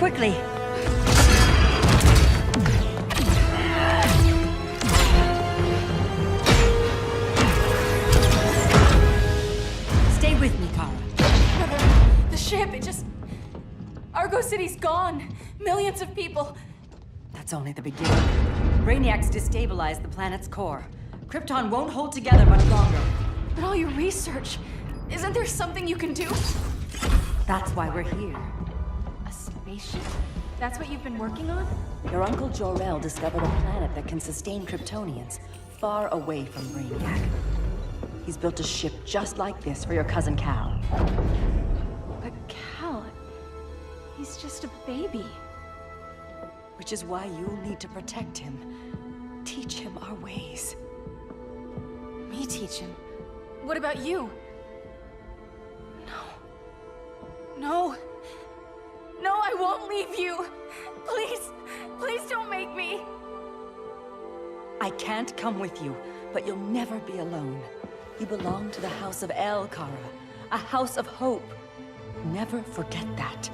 quickly! Stay with me, Kara. The ship, it just... Argo City's gone. Millions of people. That's only the beginning. Brainiac's destabilized the planet's core. Krypton won't hold together much longer. But all your research, isn't there something you can do? That's why we're here. A spaceship? That's what you've been working on? Your Uncle Jor-El discovered a planet that can sustain Kryptonians, far away from Brainiac. He's built a ship just like this for your cousin Cal. But Cal... he's just a baby. Which is why you'll need to protect him. Teach him our ways. Me teach him? What about you? No. No, I won't leave you. Please, please don't make me. I can't come with you, but you'll never be alone. You belong to the House of El, Kara. A house of hope. Never forget that.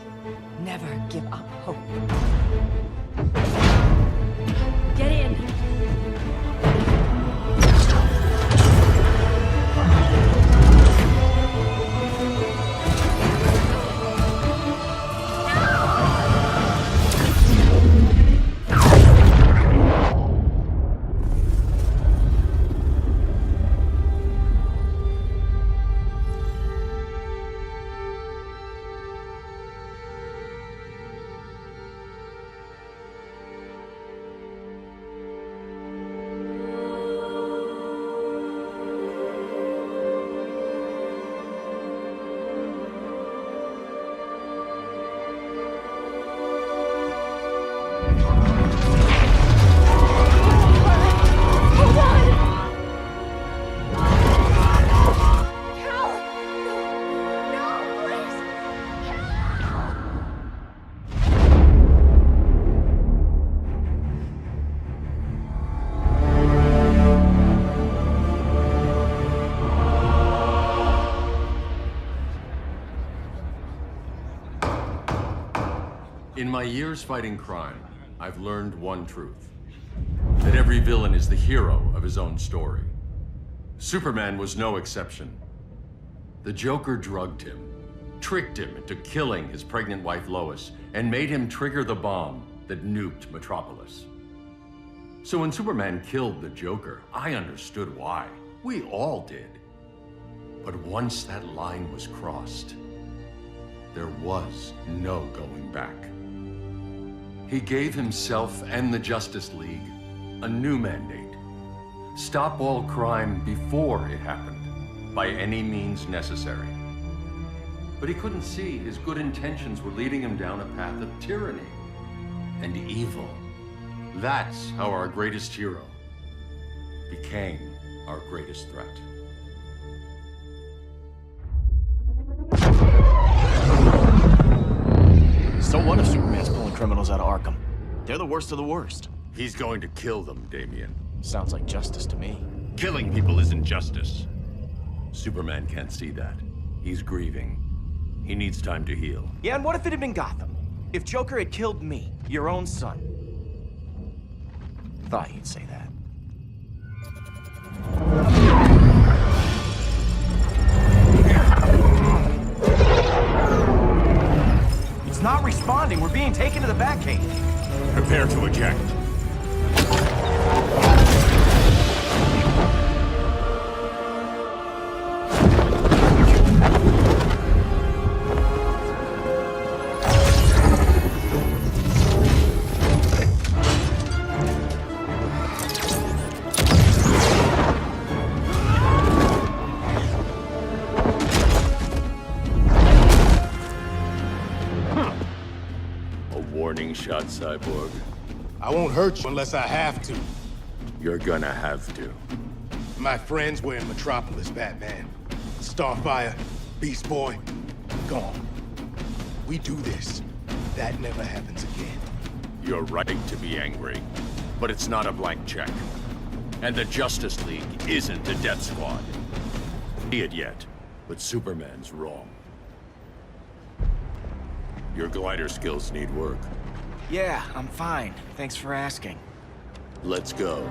Never give up hope. Get in! In my years fighting crime, I've learned one truth. That every villain is the hero of his own story. Superman was no exception. The Joker drugged him, tricked him into killing his pregnant wife Lois, and made him trigger the bomb that nuked Metropolis. So when Superman killed the Joker, I understood why. We all did. But once that line was crossed, there was no going back. He gave himself and the Justice League a new mandate. Stop all crime before it happened, by any means necessary. But he couldn't see his good intentions were leading him down a path of tyranny and evil. That's how our greatest hero became our greatest threat. So what if Superman's pulling criminals out of Arkham? They're the worst of the worst. He's going to kill them, Damian. Sounds like justice to me. Killing people isn't justice. Superman can't see that. He's grieving. He needs time to heal. Yeah, and what if it had been Gotham? If Joker had killed me, your own son? Thought you'd say that. It's not responding. We're being taken to the Batcave. Prepare to eject. Warning shot, Cyborg. I won't hurt you unless I have to. You're gonna have to. My friends were in Metropolis, Batman. Starfire, Beast Boy, gone. We do this. That never happens again. You're right to be angry, but it's not a blank check. And the Justice League isn't a death squad. See it yet, but Superman's wrong. Your glider skills need work. Yeah, I'm fine. Thanks for asking. Let's go.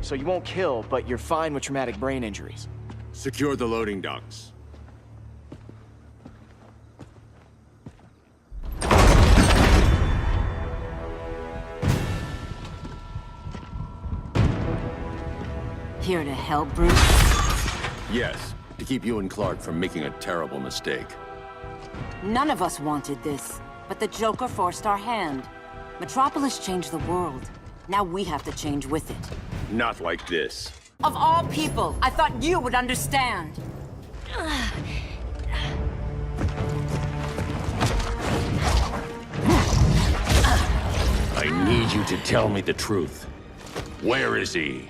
So you won't kill, but you're fine with traumatic brain injuries. Secure the loading docks. Here to help, Bruce? Yes, to keep you and Clark from making a terrible mistake. None of us wanted this, but the Joker forced our hand. Metropolis changed the world. Now we have to change with it. Not like this. Of all people, I thought you would understand. I need you to tell me the truth. Where is he?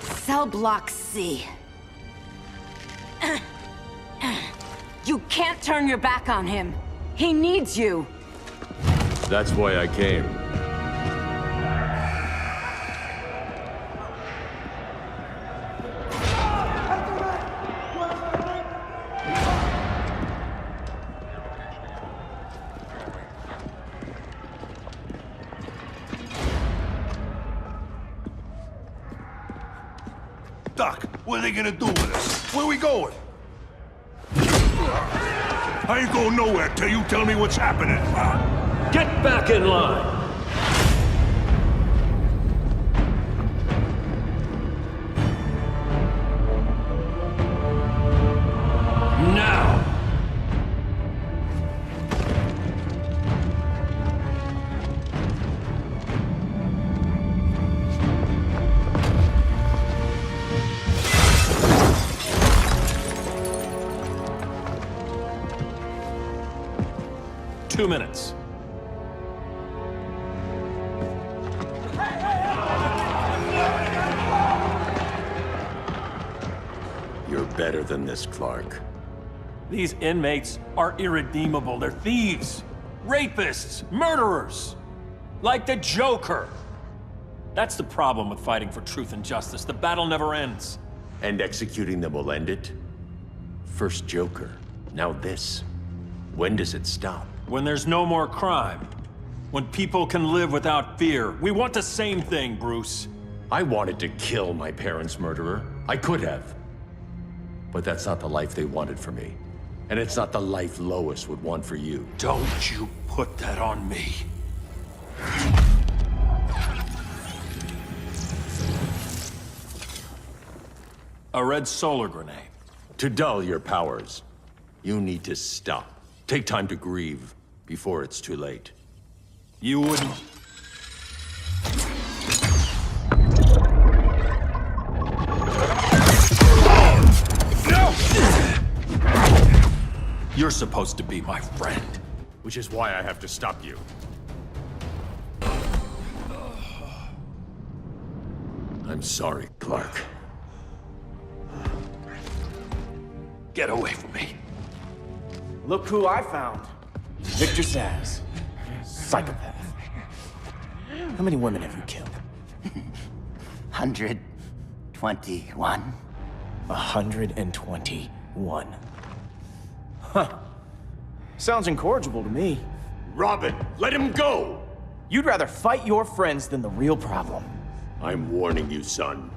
Cell Block C. You can't turn your back on him. He needs you. That's why I came. Doc, what are they gonna do with us? Where we going? I ain't going nowhere till you tell me what's happening. Get back in line! Now! 2 minutes. You're better than this, Clark. These inmates are irredeemable. They're thieves, rapists, murderers. Like the Joker. That's the problem with fighting for truth and justice. The battle never ends. And executing them will end it? First Joker, now this. When does it stop? When there's no more crime. When people can live without fear. We want the same thing, Bruce. I wanted to kill my parents' murderer. I could have. But that's not the life they wanted for me. And it's not the life Lois would want for you. Don't you put that on me. A red solar grenade. To dull your powers, you need to stop. Take time to grieve before it's too late. You wouldn't... You're supposed to be my friend. Which is why I have to stop you. I'm sorry, Clark. Get away from me. Look who I found. Victor Zsasz. Psychopath. How many women have you killed? 121. 121. Huh. Sounds incorrigible to me. Robin, let him go! You'd rather fight your friends than the real problem. I'm warning you, son.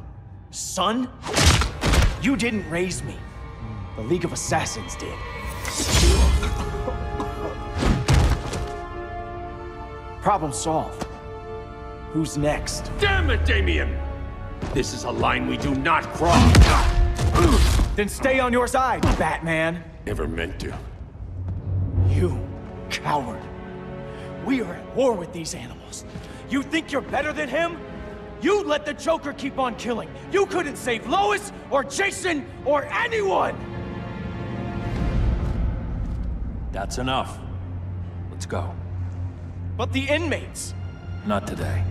Son? You didn't raise me. The League of Assassins did. Problem solved. Who's next? Damn it, Damien! This is a line we do not cross. Then stay on your side, Batman. Never meant to. You coward. We are at war with these animals. You think you're better than him? You let the Joker keep on killing. You couldn't save Lois, or Jason, or anyone! That's enough. Let's go. But the inmates! Not today.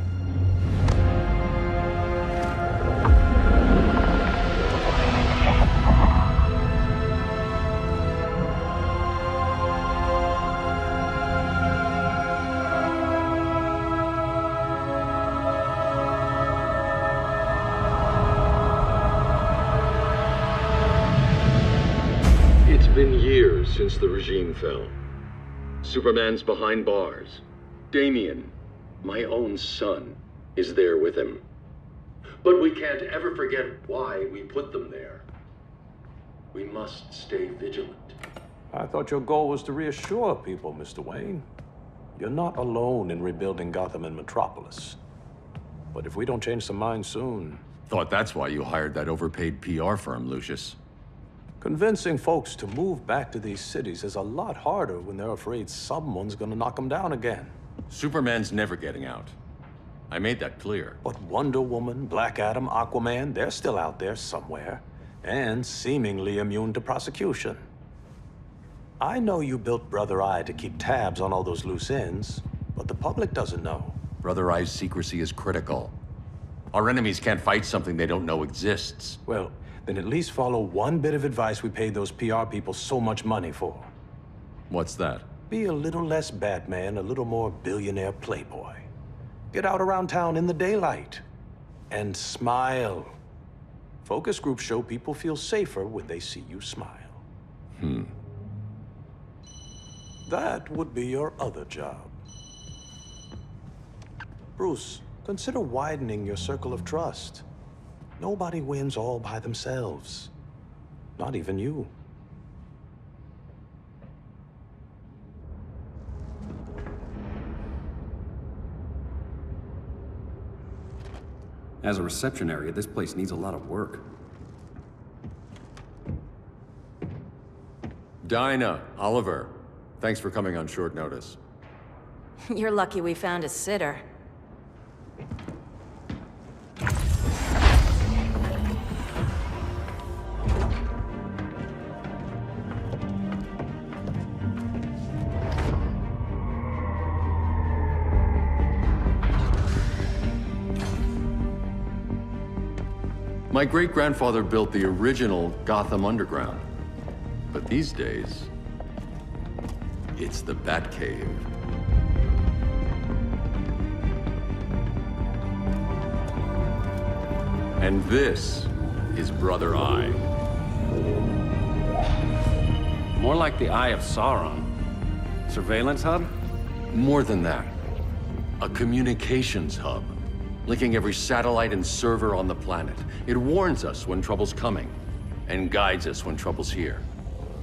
It's been years since the regime fell. Superman's behind bars. Damien, my own son, is there with him. But we can't ever forget why we put them there. We must stay vigilant. I thought your goal was to reassure people, Mr. Wayne. You're not alone in rebuilding Gotham and Metropolis. But if we don't change some minds soon... Thought that's why you hired that overpaid PR firm, Lucius. Convincing folks to move back to these cities is a lot harder when they're afraid someone's gonna knock them down again. Superman's never getting out. I made that clear. But Wonder Woman, Black Adam, Aquaman, they're still out there somewhere, and seemingly immune to prosecution. I know you built Brother Eye to keep tabs on all those loose ends, but the public doesn't know. Brother Eye's secrecy is critical. Our enemies can't fight something they don't know exists. Well, then at least follow one bit of advice we paid those PR people so much money for. What's that? Be a little less Batman, a little more billionaire playboy. Get out around town in the daylight. And smile. Focus groups show people feel safer when they see you smile. That would be your other job. Bruce, consider widening your circle of trust. Nobody wins all by themselves. Not even you. As a reception area, this place needs a lot of work. Dinah, Oliver, thanks for coming on short notice. You're lucky we found a sitter. My great-grandfather built the original Gotham Underground. But these days, it's the Batcave. And this is Brother Eye. More like the Eye of Sauron. Surveillance hub? More than that. A communications hub, linking every satellite and server on the planet. It warns us when trouble's coming, and guides us when trouble's here.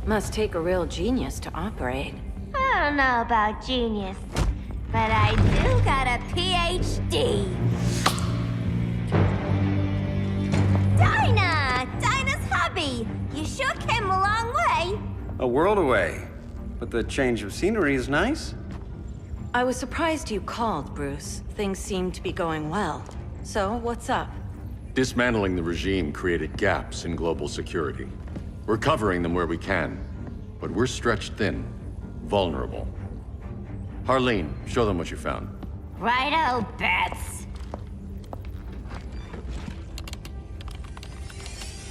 Must take a real genius to operate. I don't know about genius, but I do got a PhD. Dinah's hubby! You sure came a long way. A world away. But the change of scenery is nice. I was surprised you called, Bruce. Things seem to be going well. So, what's up? Dismantling the regime created gaps in global security. We're covering them where we can, but we're stretched thin, vulnerable. Harleen, show them what you found. Righto, Bats.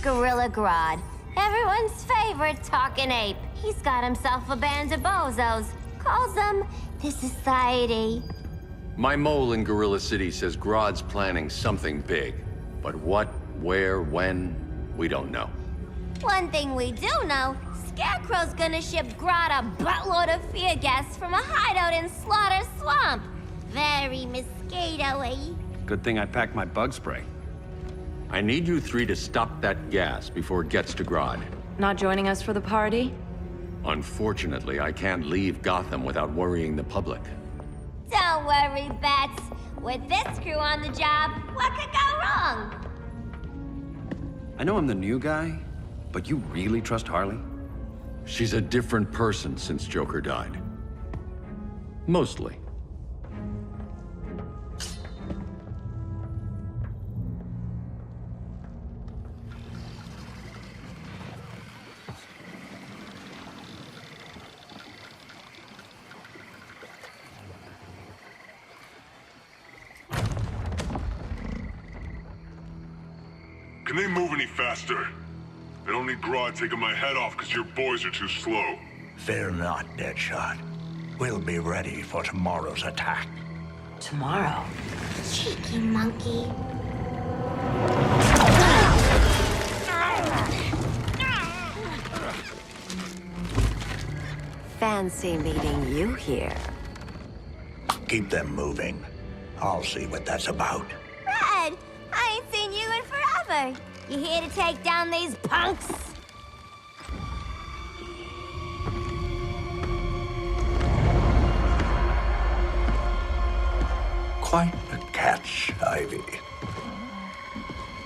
Gorilla Grodd. Everyone's favorite talking ape. He's got himself a band of bozos. Calls them the Society. My mole in Gorilla City says Grodd's planning something big. But what, where, when, we don't know. One thing we do know, Scarecrow's gonna ship Grodd a buttload of fear gas from a hideout in Slaughter Swamp. Very mosquito-y. Good thing I packed my bug spray. I need you three to stop that gas before it gets to Grodd. Not joining us for the party? Unfortunately, I can't leave Gotham without worrying the public. Don't worry, Bats. With this crew on the job, what could go wrong? I know I'm the new guy, but you really trust Harley? She's a different person since Joker died. Mostly. Can they move any faster? I don't need Grodd taking my head off because your boys are too slow. Fear not, Deadshot. We'll be ready for tomorrow's attack. Tomorrow? Cheeky monkey. Fancy meeting you here. Keep them moving. I'll see what that's about. Red, I ain't seen you in forever. You here to take down these punks? Quite a catch, Ivy.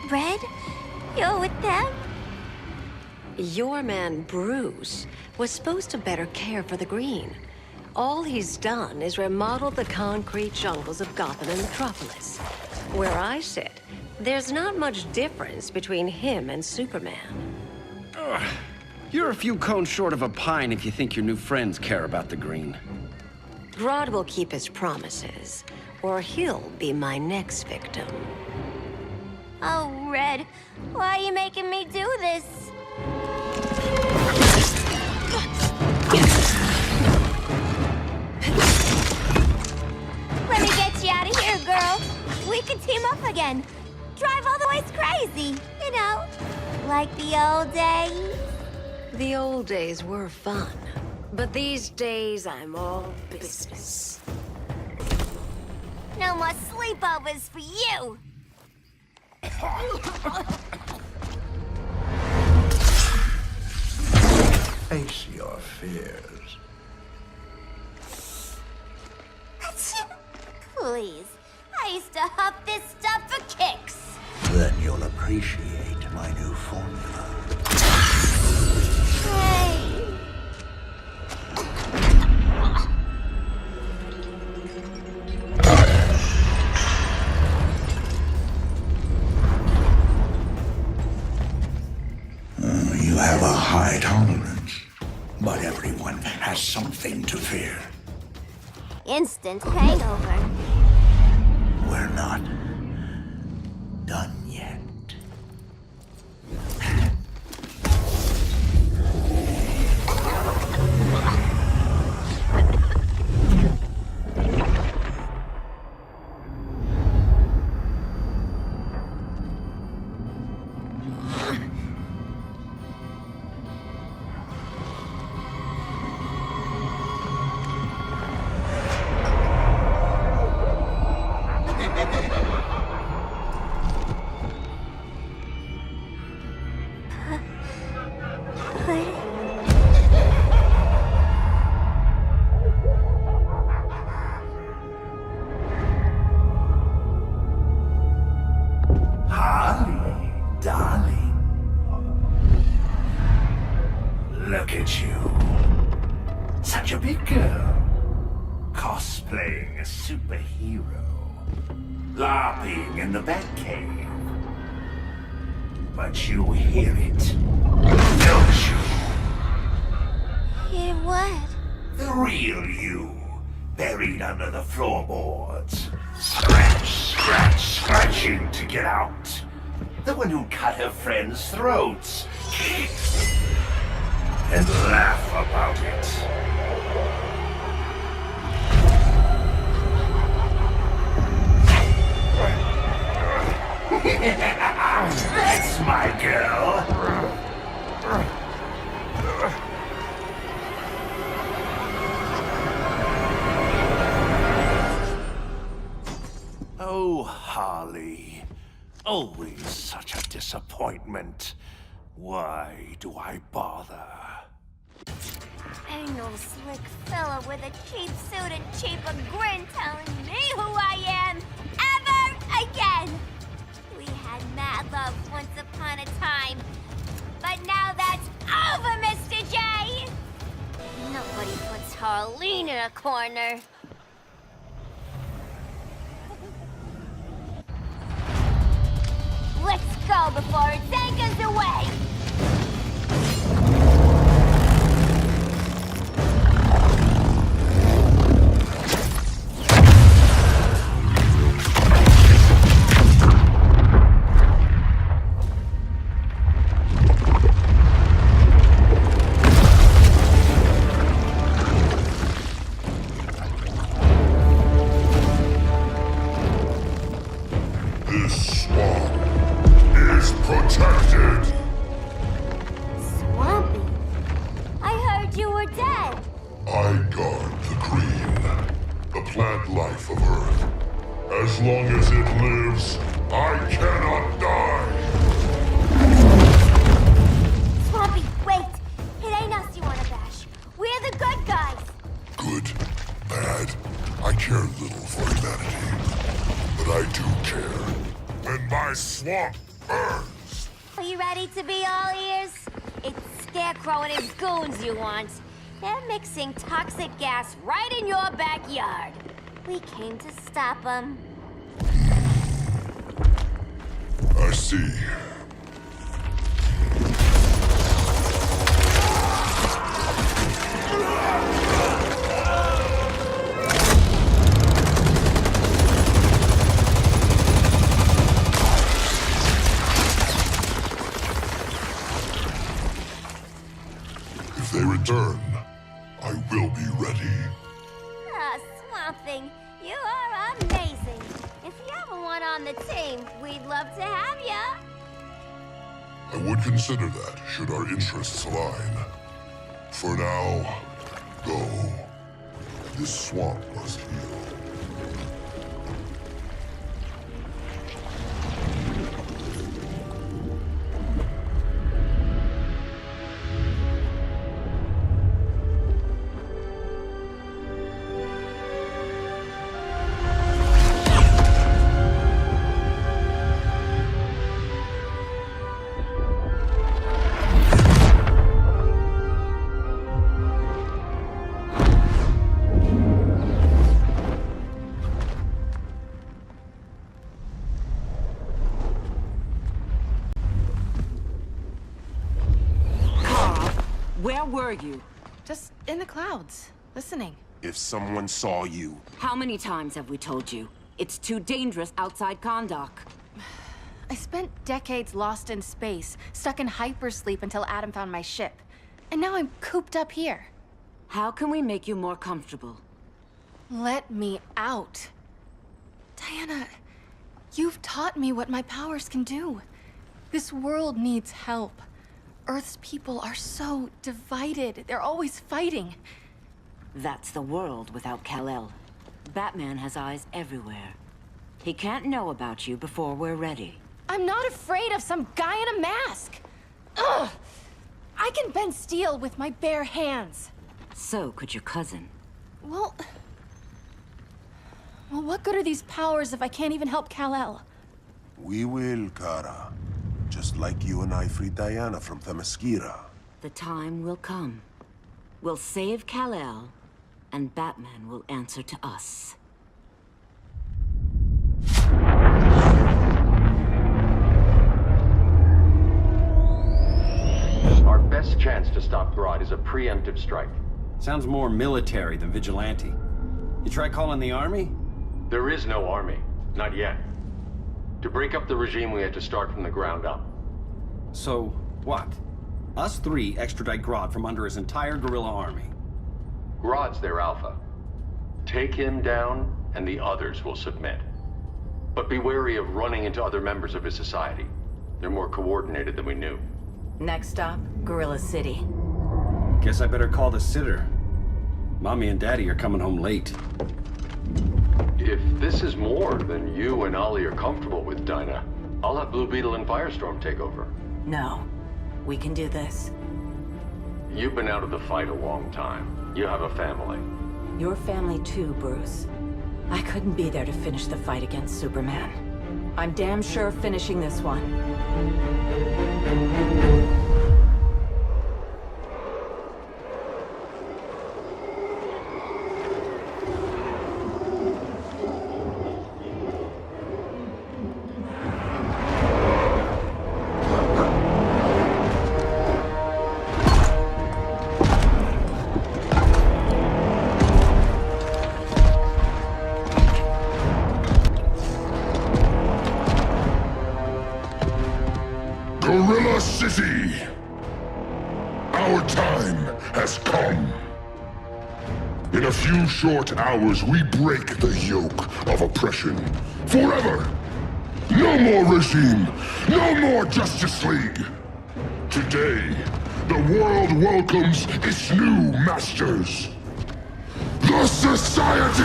Red, you're with them? Your man, Bruce, was supposed to better care for the green. All he's done is remodel the concrete jungles of Gotham and Metropolis. Where I sit, there's not much difference between him and Superman. You're a few cones short of a pine if you think your new friends care about the green. Grodd will keep his promises, or he'll be my next victim. Oh, Red, why are you making me do this? Let me get you out of here, girl. We can team up again. Drive otherwise crazy, you know, like the old days. The old days were fun, but these days I'm all business. No more sleepovers for you. Face your fears. Please, I used to huff this stuff for kicks. Then you'll appreciate my new formula. Hey. You have a high tolerance, but everyone has something to fear. Instant hangover. We're not done yet. Look at you. Such a big girl. Cosplaying a superhero. LARPing in the Batcave. But you hear it, don't you? Hear what? The real you, buried under the floorboards. Scratch, scratch, scratching to get out. The one who cut her friends' throats. And laugh about it. That's my girl. Oh, Harley. Always such a disappointment. Why do I bother? Ain't no slick fella with a cheap suit and cheaper grin telling me who I am ever again. We had mad love once upon a time, but now that's over, Mr. J. Nobody puts Harleen in a corner. Let's go before it anchors away. As long as it lives, I cannot die! Swampy, wait! It ain't us you wanna bash. We're the good guys! Good, bad, I care little for humanity. But I do care. When my swamp burns! Are you ready to be all ears? It's Scarecrow and his goons you want. They're mixing toxic gas right in your backyard. We came to stop them. I see. If they return, I will be ready. Ah, Swamp Thing, you are amazing. If you ever want on the team, we'd love to have ya. I would consider that, should our interests align. For now, go. This swamp must heal. Where were you? Just in the clouds, listening. If someone saw you... How many times have we told you? It's too dangerous outside Kahndaq. I spent decades lost in space, stuck in hypersleep until Adam found my ship. And now I'm cooped up here. How can we make you more comfortable? Let me out. Diana, you've taught me what my powers can do. This world needs help. Earth's people are so divided. They're always fighting. That's the world without Kal-El. Batman has eyes everywhere. He can't know about you before we're ready. I'm not afraid of some guy in a mask. Ugh! I can bend steel with my bare hands. So could your cousin. Well, what good are these powers if I can't even help Kal-El? We will, Kara. Just like you and I freed Diana from Themyscira. The time will come. We'll save Kal-El, and Batman will answer to us. Our best chance to stop Grodd is a preemptive strike. Sounds more military than vigilante. You try calling the army? There is no army. Not yet. To break up the regime, we had to start from the ground up. So, what? Us three extradite Grodd from under his entire guerrilla army. Grodd's their alpha. Take him down, and the others will submit. But be wary of running into other members of his society. They're more coordinated than we knew. Next stop, Gorilla City. Guess I better call the sitter. Mommy and Daddy are coming home late. If this is more than you and Ollie are comfortable with, Dinah, I'll have Blue Beetle and Firestorm take over. No. We can do this. You've been out of the fight a long time. You have a family. Your family too, Bruce. I couldn't be there to finish the fight against Superman. I'm damn sure finishing this one. Gorilla City! Our time has come. In a few short hours, we break the yoke of oppression. Forever! No more regime! No more Justice League! Today, the world welcomes its new masters. The Society!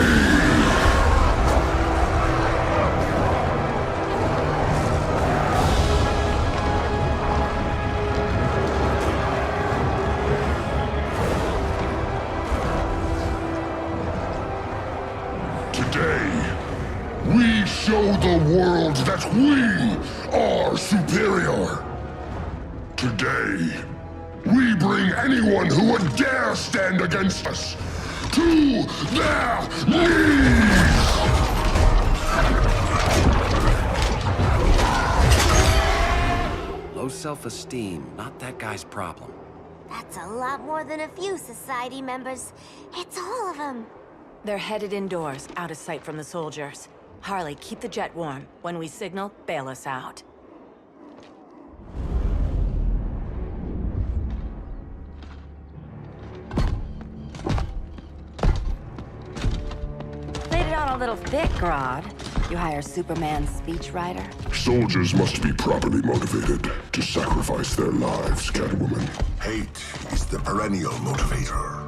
show the world that we are superior. Today, we bring anyone who would dare stand against us to their knees! Low self-esteem, not that guy's problem. That's a lot more than a few society members. It's all of them. They're headed indoors, out of sight from the soldiers. Harley, keep the jet warm. When we signal, bail us out. Played it on a little thick, Grodd. You hire Superman's speechwriter? Soldiers must be properly motivated to sacrifice their lives, Catwoman. Hate is the perennial motivator.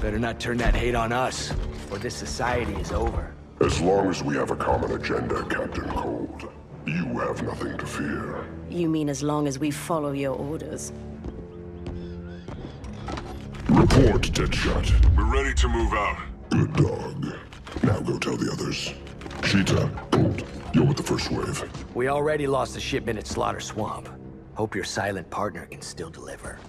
Better not turn that hate on us, or this society is over. As long as we have a common agenda, Captain Cold, you have nothing to fear. You mean as long as we follow your orders? Report, Deadshot. We're ready to move out. Good dog. Now go tell the others. Cheetah, Cold, you're with the first wave. We already lost a shipment at Slaughter Swamp. Hope your silent partner can still deliver.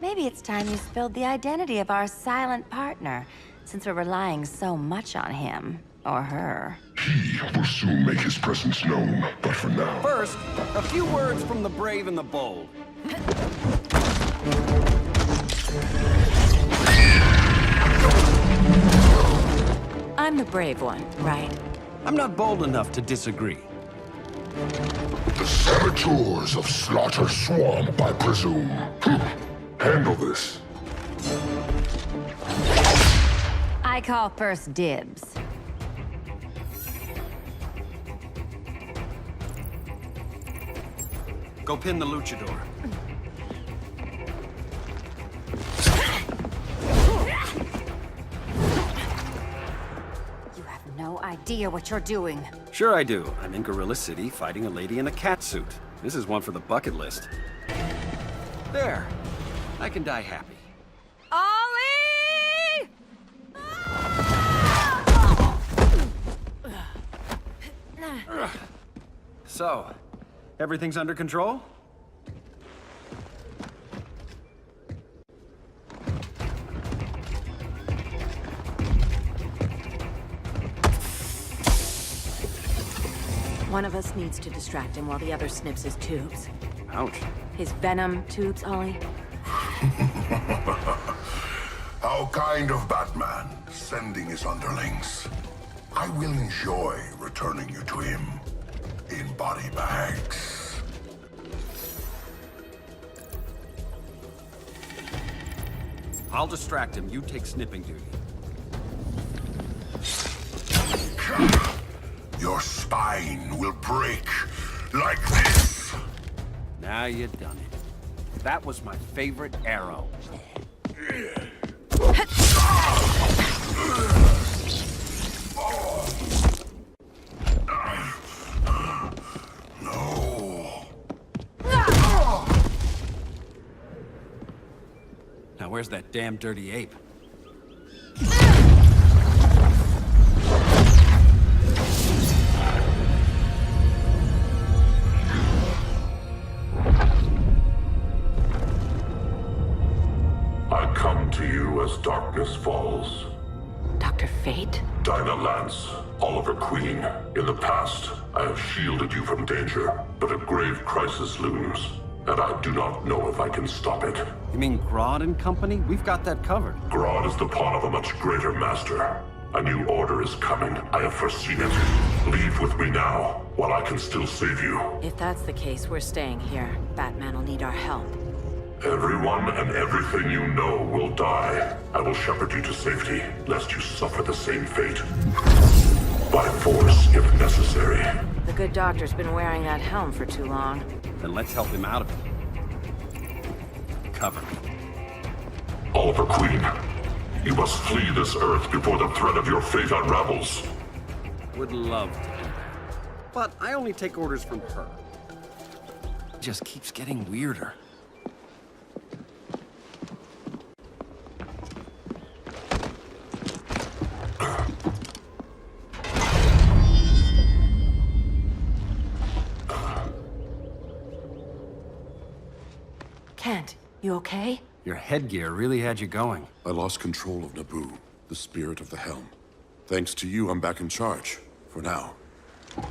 Maybe it's time you spilled the identity of our silent partner, since we're relying so much on him. Or her. He will soon make his presence known, but for now... First, a few words from the brave and the bold. I'm the brave one, right? I'm not bold enough to disagree. The saboteurs of Slaughter Swamp, I presume. Handle this. I call first dibs. Go pin the luchador. You have no idea what you're doing. Sure I do. I'm in Gorilla City fighting a lady in a cat suit. This is one for the bucket list. There. I can die happy. Ollie! So, everything's under control? One of us needs to distract him while the other snips his tubes. Ouch. His venom tubes, Ollie? How kind of Batman, sending his underlings. I will enjoy returning you to him in body bags. I'll distract him. You take snipping duty. Your spine will break like this. Now you've done it. That was my favorite arrow. No. Now where's that damn dirty ape? I come to you as darkness falls. Dr. Fate? Dinah Lance, Oliver Queen. In the past, I have shielded you from danger, but a grave crisis looms, and I do not know if I can stop it. You mean Grodd and company? We've got that covered. Grodd is the pawn of a much greater master. A new order is coming. I have foreseen it. Leave with me now, while I can still save you. If that's the case, we're staying here. Batman will need our help. Everyone and everything you know will die. I will shepherd you to safety, lest you suffer the same fate. By force, if necessary. The good doctor's been wearing that helm for too long. Then let's help him out of it. Cover me. Oliver Queen, you must flee this Earth before the threat of your fate unravels. Would love to do that. But I only take orders from her. It just keeps getting weirder. You okay? Your headgear really had you going. I lost control of Naboo, the spirit of the helm. Thanks to you, I'm back in charge. For now.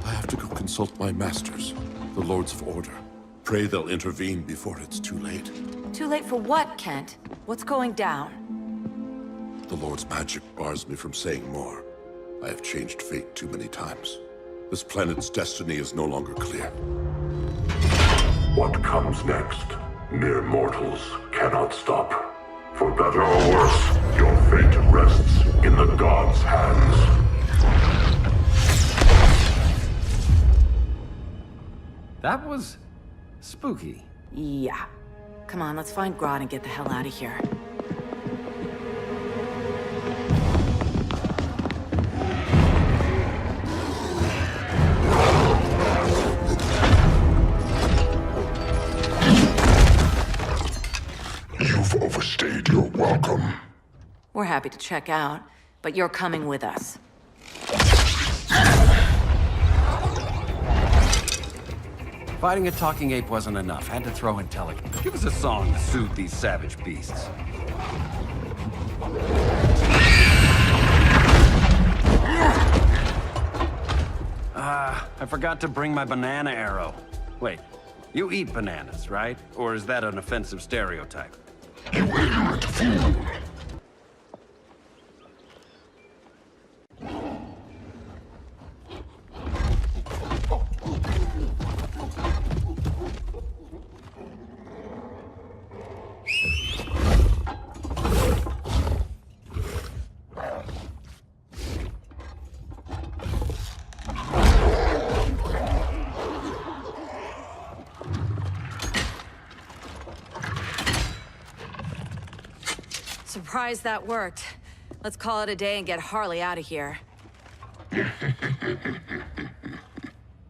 I have to go consult my masters, the Lords of Order. Pray they'll intervene before it's too late. Too late for what, Kent? What's going down? The Lord's magic bars me from saying more. I have changed fate too many times. This planet's destiny is no longer clear. What comes next, mere mortals cannot stop. For better or worse, your fate rests in the gods' hands. That was spooky. Yeah. Come on, let's find Grodd and get the hell out of here. You've overstayed your welcome. We're happy to check out, but you're coming with us. Fighting a talking ape wasn't enough. Had to throw intelligence. Give us a song to soothe these savage beasts. I forgot to bring my banana arrow. Wait, you eat bananas, right? Or is that an offensive stereotype? You ignorant fool! Surprised that worked. Let's call it a day and get Harley out of here.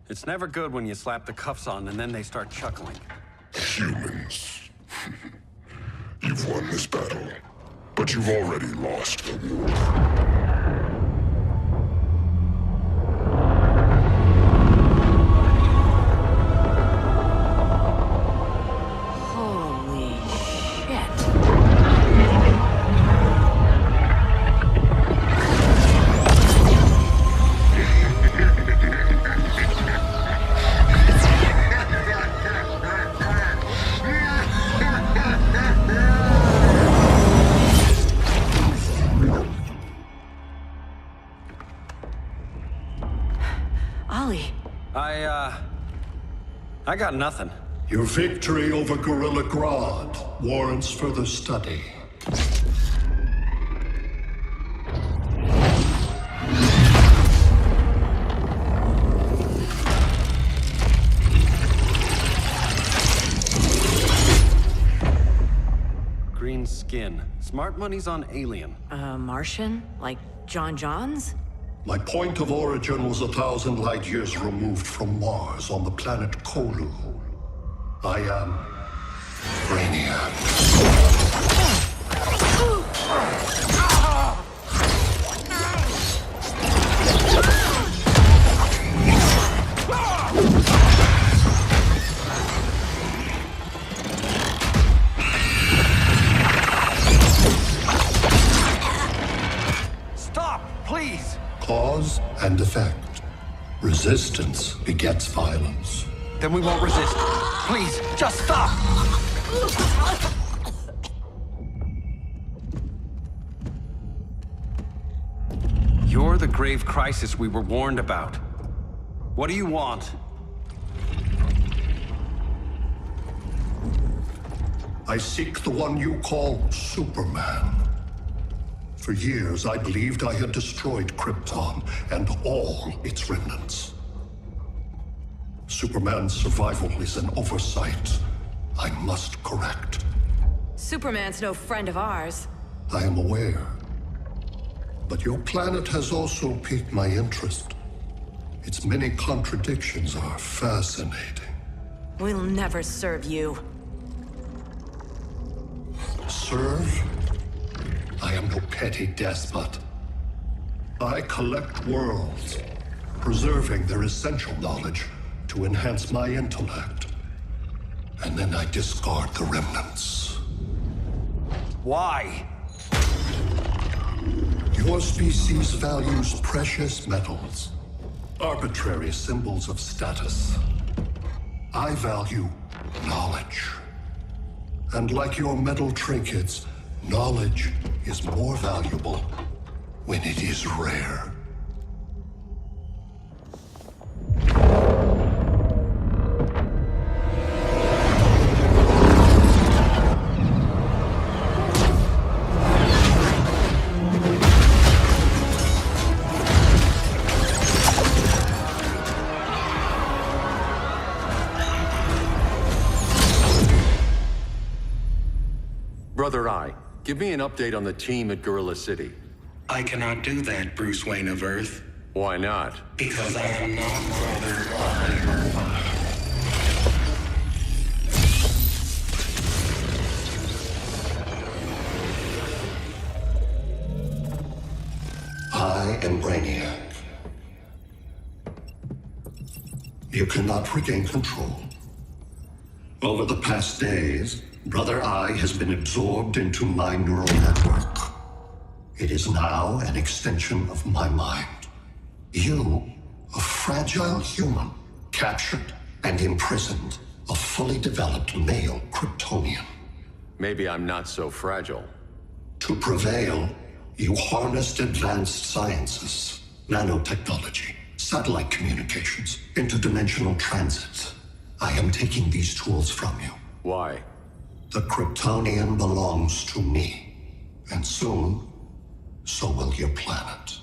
It's never good when you slap the cuffs on and then they start chuckling. Humans. You've won this battle, but you've already lost the war. I got nothing. Your victory over Gorilla Grodd warrants further study. Green skin. Smart money's on alien. Martian? Like John Johns? My point of origin was 1,000 light years removed from Mars on the planet Kolu. I am Brainiac. Stop, please! Cause and effect. Resistance begets violence. Then we won't resist. Please, just stop! You're the grave crisis we were warned about. What do you want? I seek the one you call Superman. For years, I believed I had destroyed Krypton and all its remnants. Superman's survival is an oversight I must correct. Superman's no friend of ours. I am aware. But your planet has also piqued my interest. Its many contradictions are fascinating. We'll never serve you. Serve? I am no petty despot. I collect worlds, preserving their essential knowledge to enhance my intellect. And then I discard the remnants. Why? Your species values precious metals, arbitrary symbols of status. I value knowledge. And like your metal trinkets, knowledge is more valuable when it is rare. Brother Eye, give me an update on the team at Gorilla City. I cannot do that, Bruce Wayne of Earth. Why not? Because I am not Brother Eye. I am Brainiac. You cannot regain control. Over the past days, Brother Eye has been absorbed into my neural network. It is now an extension of my mind. You, a fragile human, captured and imprisoned a fully developed male Kryptonian. Maybe I'm not so fragile. To prevail, you harnessed advanced sciences, nanotechnology, satellite communications, interdimensional transit. I am taking these tools from you. Why? The Kryptonian belongs to me, and soon, so will your planet.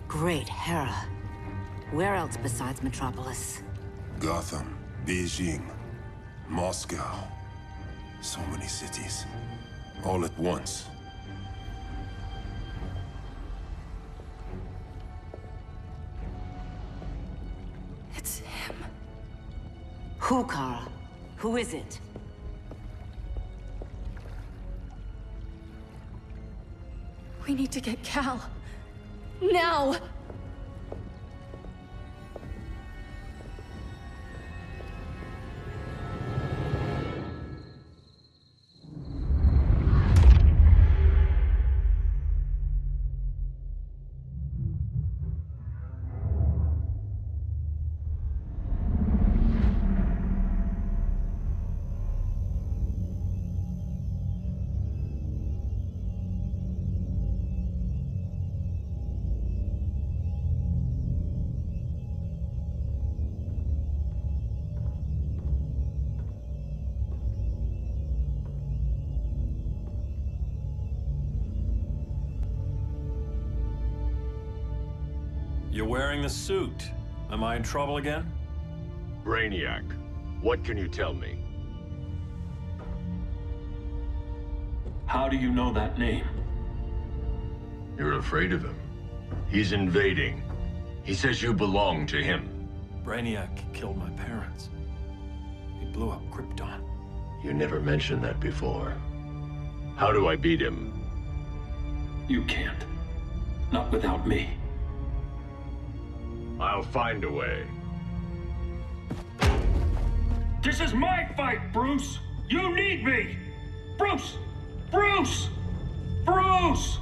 Great Hera. Where else besides Metropolis? Gotham, Beijing, Moscow. So many cities. All at once. It's him. Who, Kara? Who is it? We need to get Cal. Now! You're wearing the suit. Am I in trouble again? Brainiac, what can you tell me? How do you know that name? You're afraid of him. He's invading. He says you belong to him. Brainiac killed my parents. He blew up Krypton. You never mentioned that before. How do I beat him? You can't. Not without me. I'll find a way. This is my fight, Bruce! You need me! Bruce! Bruce! Bruce!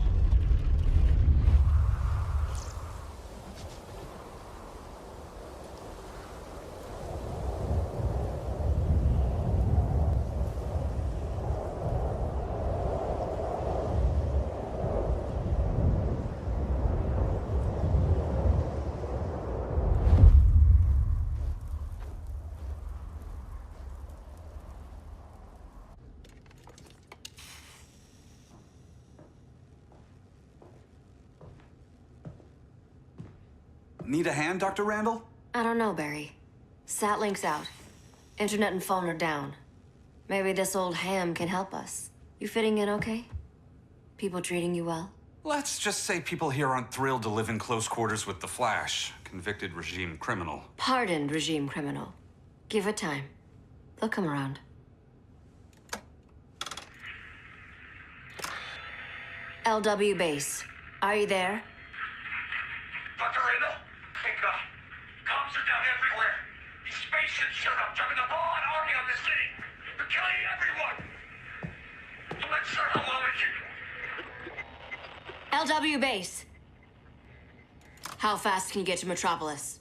Need a hand, Dr. Randall? I don't know, Barry. Satlink's out. Internet and phone are down. Maybe this old ham can help us. You fitting in okay? People treating you well? Let's just say people here aren't thrilled to live in close quarters with the Flash, convicted regime criminal. Pardoned regime criminal. Give it time. They'll come around. LW base. Are you there? Dr. Randall? Hey, comms are down everywhere. These spaceships showed up, jumping the ball and army on this city. They're killing everyone. I'm not sure how long it can... LW base. How fast can you get to Metropolis?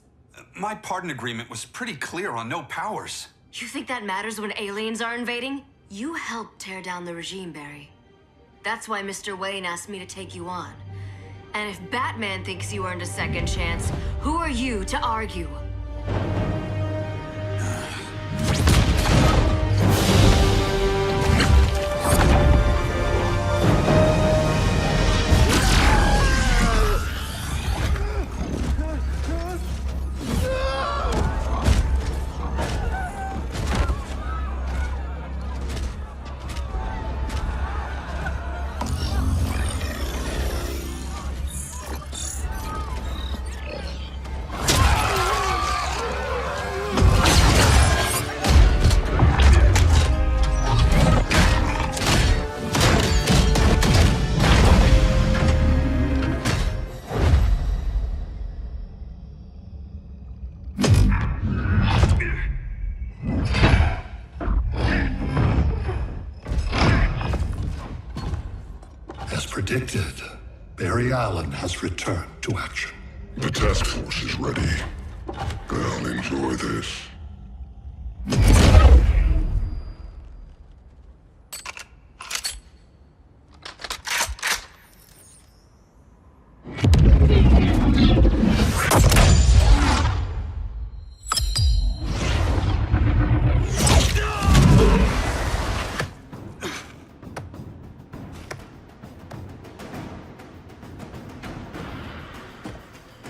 My pardon agreement was pretty clear on no powers. You think that matters when aliens are invading? You helped tear down the regime, Barry. That's why Mr. Wayne asked me to take you on. And if Batman thinks you earned a second chance, who are you to argue? Predicted, Barry Allen has returned to action. The task force is ready. I'll enjoy this.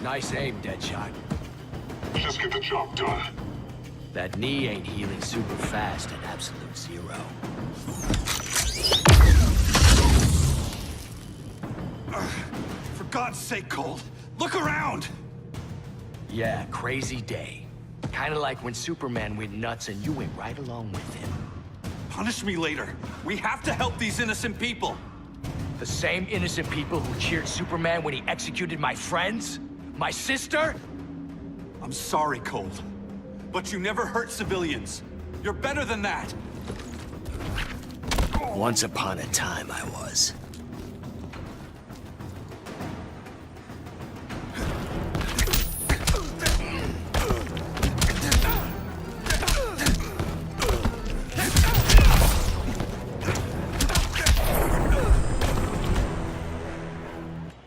Nice aim, Deadshot. Just get the job done. That knee ain't healing super fast at absolute zero. For God's sake, Cold, look around! Yeah, crazy day. Kinda like when Superman went nuts and you went right along with him. Punish me later. We have to help these innocent people. The same innocent people who cheered Superman when he executed my friends? My sister? I'm sorry, Cold, but you never hurt civilians. You're better than that. Once upon a time, I was.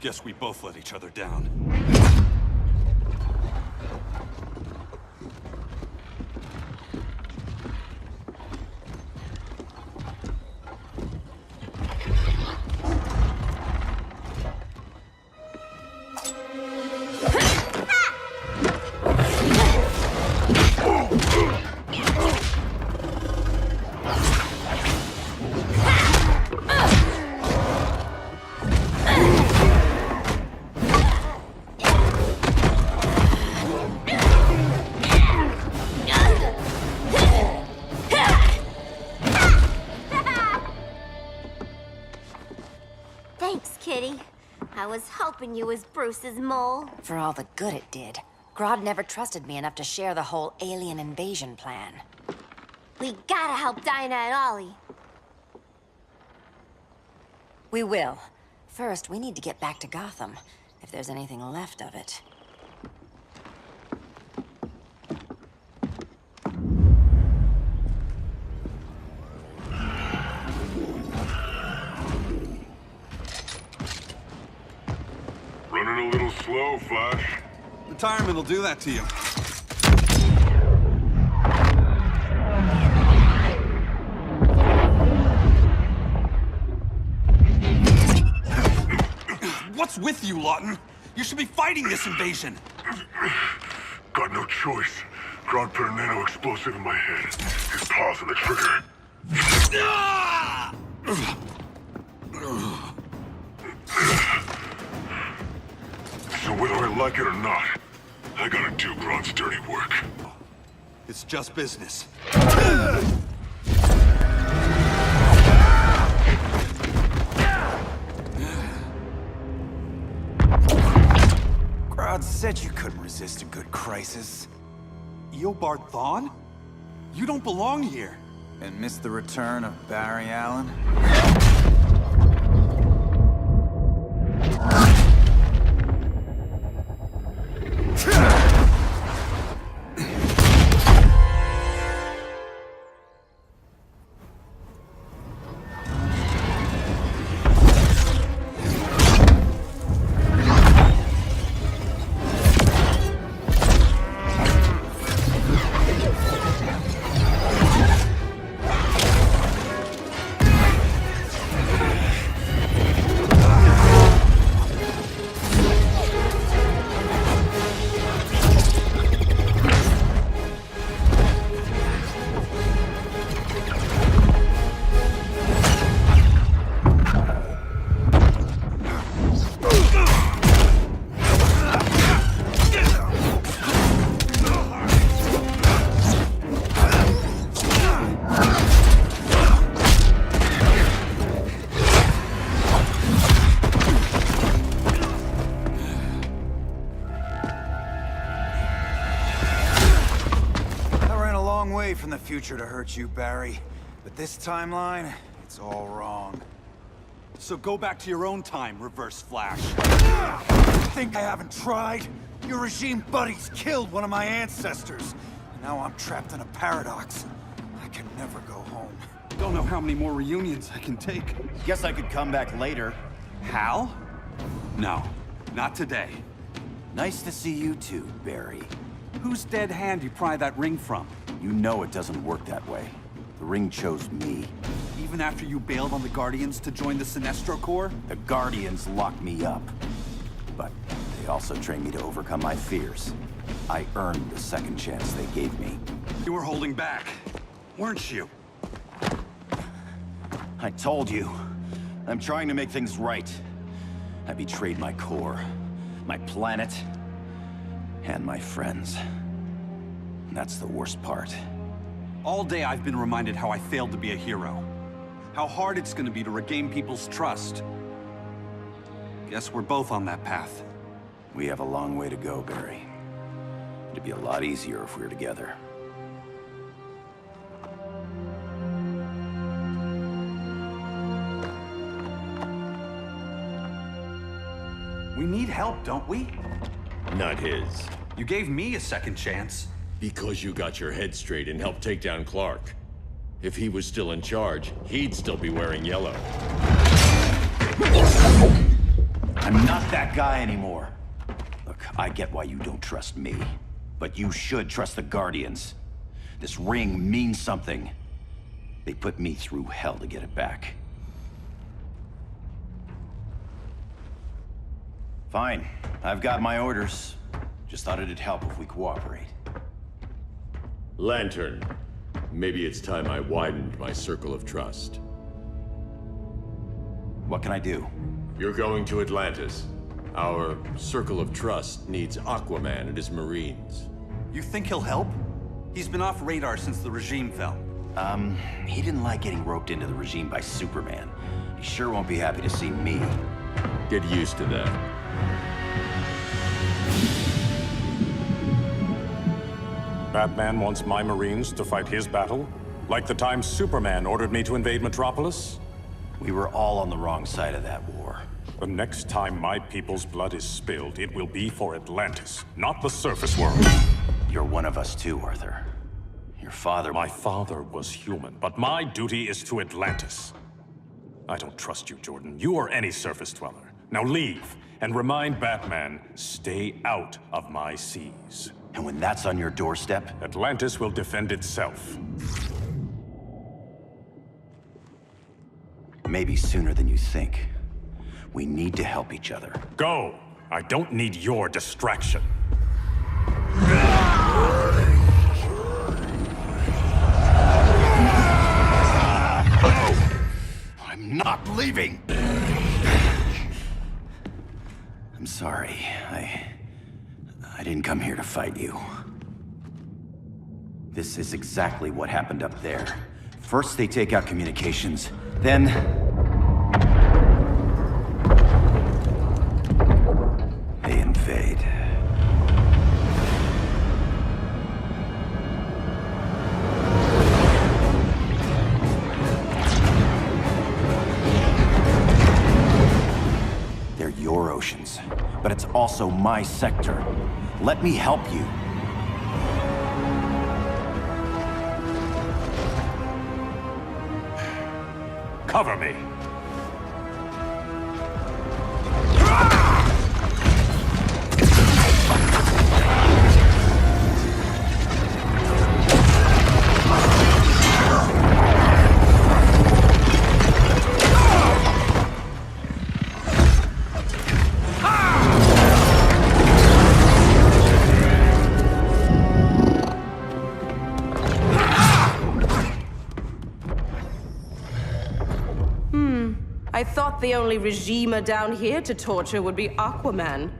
Guess we both let each other down. Thanks, Kitty. I was hoping you was Bruce's mole. For all the good it did. Grodd never trusted me enough to share the whole alien invasion plan. We gotta help Dinah and Ollie. We will. First, we need to get back to Gotham, if there's anything left of it. Running a little slow, Flash. Retirement will do that to you. What's with you, Lawton? You should be fighting this invasion! Got no choice. Grodd put a nano explosive in my head. His paws on the trigger. So whether I like it or not, I gotta do Grodd's dirty work. It's just business. Grodd said you couldn't resist a good crisis. Eobard Thawne? You don't belong here. And miss the return of Barry Allen? From the future to hurt you, Barry. But this timeline, it's all wrong. So go back to your own time, Reverse Flash. Think I haven't tried? Your regime buddies killed one of my ancestors. And now I'm trapped in a paradox. I can never go home. Don't know how many more reunions I can take. Guess I could come back later. Hal? No, not today. Nice to see you too, Barry. Whose dead hand you pry that ring from? You know it doesn't work that way. The ring chose me. Even after you bailed on the Guardians to join the Sinestro Corps? The Guardians locked me up. But they also trained me to overcome my fears. I earned the second chance they gave me. You were holding back, weren't you? I told you. I'm trying to make things right. I betrayed my Corps, my planet, and my friends. That's the worst part. All day I've been reminded how I failed to be a hero. How hard it's gonna be to regain people's trust. Guess we're both on that path. We have a long way to go, Barry. It'd be a lot easier if we were together. We need help, don't we? Not his. You gave me a second chance. Because you got your head straight and helped take down Clark. If he was still in charge, he'd still be wearing yellow. I'm not that guy anymore. Look, I get why you don't trust me. But you should trust the Guardians. This ring means something. They put me through hell to get it back. Fine. I've got my orders. Just thought it'd help if we cooperate. Lantern. Maybe it's time I widened my circle of trust. What can I do? You're going to Atlantis. Our circle of trust needs Aquaman and his Marines. You think he'll help? He's been off radar since the regime fell. He didn't like getting roped into the regime by Superman. He sure won't be happy to see me. Get used to that. Batman wants my Marines to fight his battle? Like the time Superman ordered me to invade Metropolis? We were all on the wrong side of that war. The next time my people's blood is spilled, it will be for Atlantis, not the surface world. You're one of us too, Arthur. Your father... My father was human, but my duty is to Atlantis. I don't trust you, Jordan. You or any surface dweller. Now leave, and remind Batman, stay out of my seas. And when that's on your doorstep? Atlantis will defend itself. Maybe sooner than you think. We need to help each other. Go! I don't need your distraction. I'm not leaving! I'm sorry. I didn't come here to fight you. This is exactly what happened up there. First they take out communications, then... they invade. They're your oceans, but it's also my sector. Let me help you. Cover me! I thought the only regimer down here to torture would be Aquaman.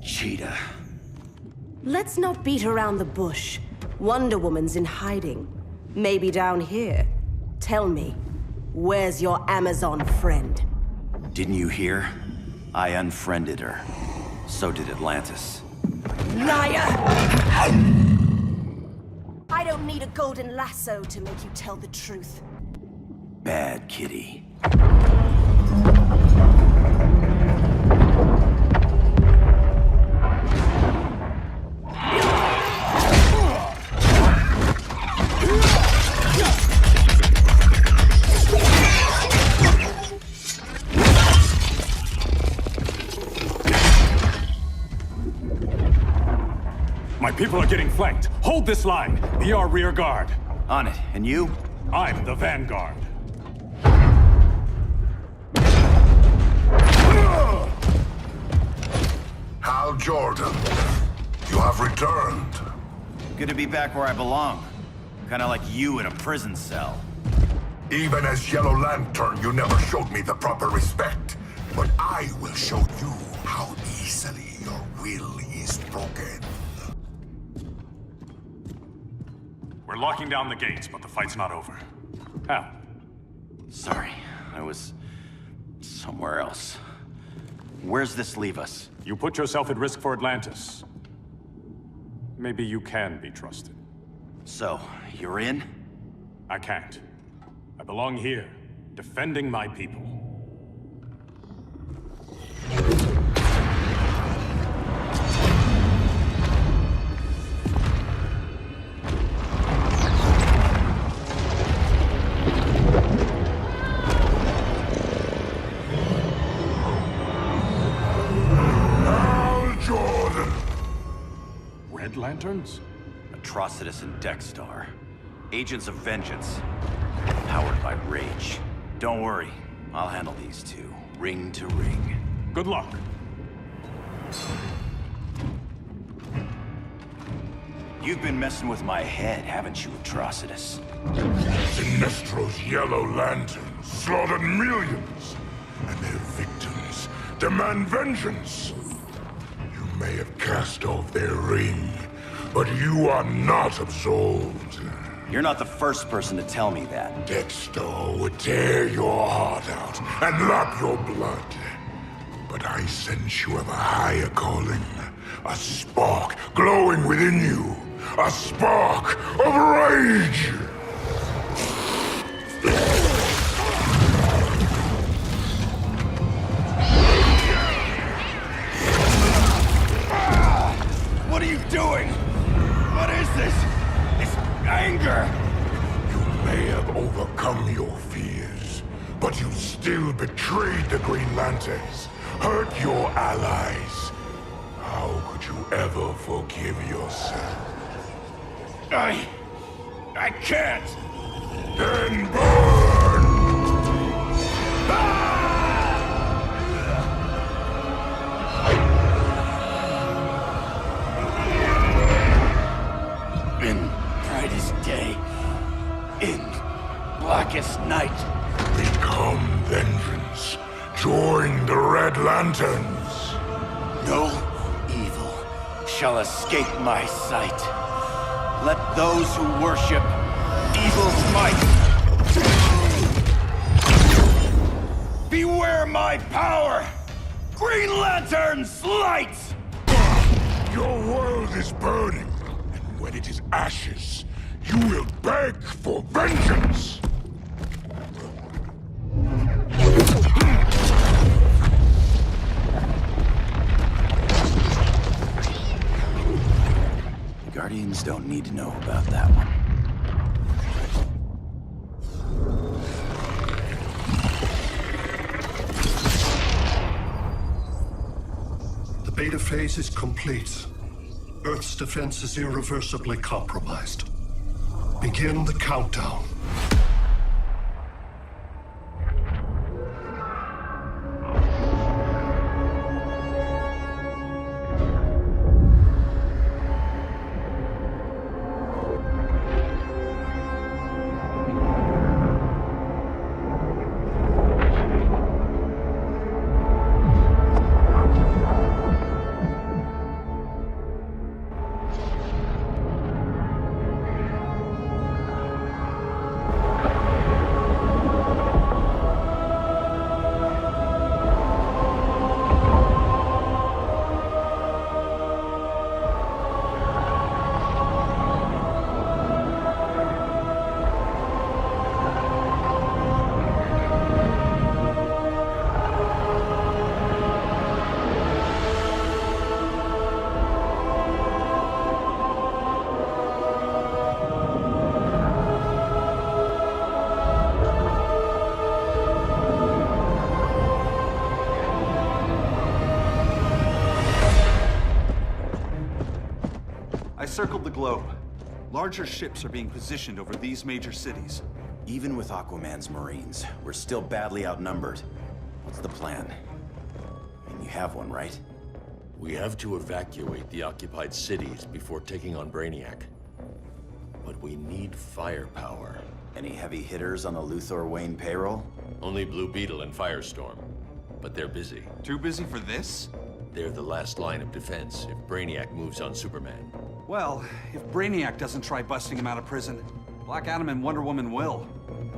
Cheetah. Let's not beat around the bush. Wonder Woman's in hiding. Maybe down here. Tell me, where's your Amazon friend? Didn't you hear? I unfriended her. So did Atlantis. Liar! I don't need a golden lasso to make you tell the truth. Bad kitty. My people are getting flanked. Hold this line. Be our rear guard. On it. And you? I'm the vanguard. Hal Jordan, you have returned. Good to be back where I belong. Kinda like you in a prison cell. Even as Yellow Lantern, you never showed me the proper respect. But I will show you how easily your will is broken. We're locking down the gates, but the fight's not over. Hal. Sorry, I was somewhere else. Where's this leave us? You put yourself at risk for Atlantis. Maybe you can be trusted. So, you're in? I can't. I belong here, defending my people. Red Lanterns? Atrocitus and Dexstar. Agents of Vengeance. Powered by rage. Don't worry, I'll handle these two, ring to ring. Good luck. You've been messing with my head, haven't you, Atrocitus? Sinestro's Yellow Lanterns slaughtered millions, and their victims demand vengeance. You may have cast off their ring, but you are not absolved. You're not the first person to tell me that. Dexter would tear your heart out and lap your blood. But I sense you have a higher calling. A spark glowing within you. A spark of rage! What are you doing? What is this? This anger! You may have overcome your fears, but you still betrayed the Green Lanterns, hurt your allies. How could you ever forgive yourself? I can't! Then burn! lanterns. No evil shall escape my sight. Let those who worship evil's might beware my power! Green Lantern's light! Your world is burning, and when it is ashes, you will beg for vengeance! The Guardians don't need to know about that one. The beta phase is complete. Earth's defense is irreversibly compromised. Begin the countdown. Circled the globe. Larger ships are being positioned over these major cities. Even with Aquaman's Marines, we're still badly outnumbered. What's the plan? And you have one, right? We have to evacuate the occupied cities before taking on Brainiac. But we need firepower. Any heavy hitters on the Luthor Wayne payroll? Only Blue Beetle and Firestorm. But they're busy. Too busy for this? They're the last line of defense if Brainiac moves on Superman. Well, if Brainiac doesn't try busting him out of prison, Black Adam and Wonder Woman will.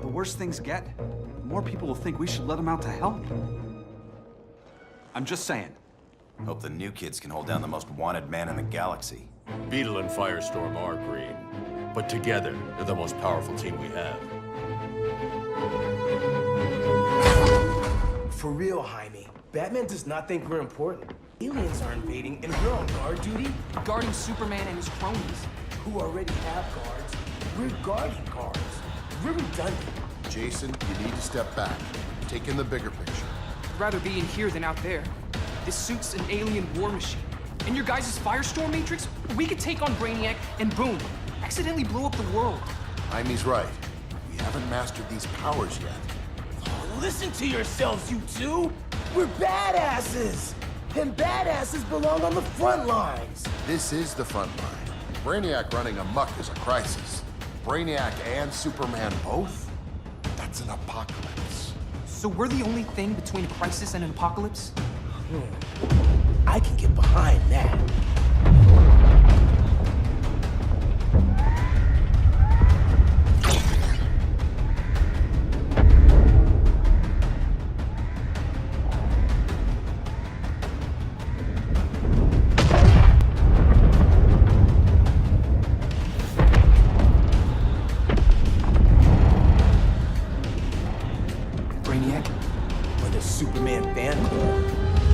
The worse things get, the more people will think we should let him out to help. I'm just saying. Hope the new kids can hold down the most wanted man in the galaxy. Beetle and Firestorm are green, but together, they're the most powerful team we have. For real, Jaime. Batman does not think we're important. Aliens are invading, and we're on guard duty? Guarding Superman and his cronies. Who already have guards. We're guarding guards. We're redundant. Jason, you need to step back. Take in the bigger picture. I'd rather be in here than out there. This suit's an alien war machine. And your guys' Firestorm Matrix, we could take on Brainiac and boom, accidentally blow up the world. Imy's right. We haven't mastered these powers yet. Oh, listen to yourselves, you two! We're badasses! And badasses belong on the front lines! This is the front line. Brainiac running amok is a crisis. Brainiac and Superman both? That's an apocalypse. So we're the only thing between a crisis and an apocalypse? I can get behind that.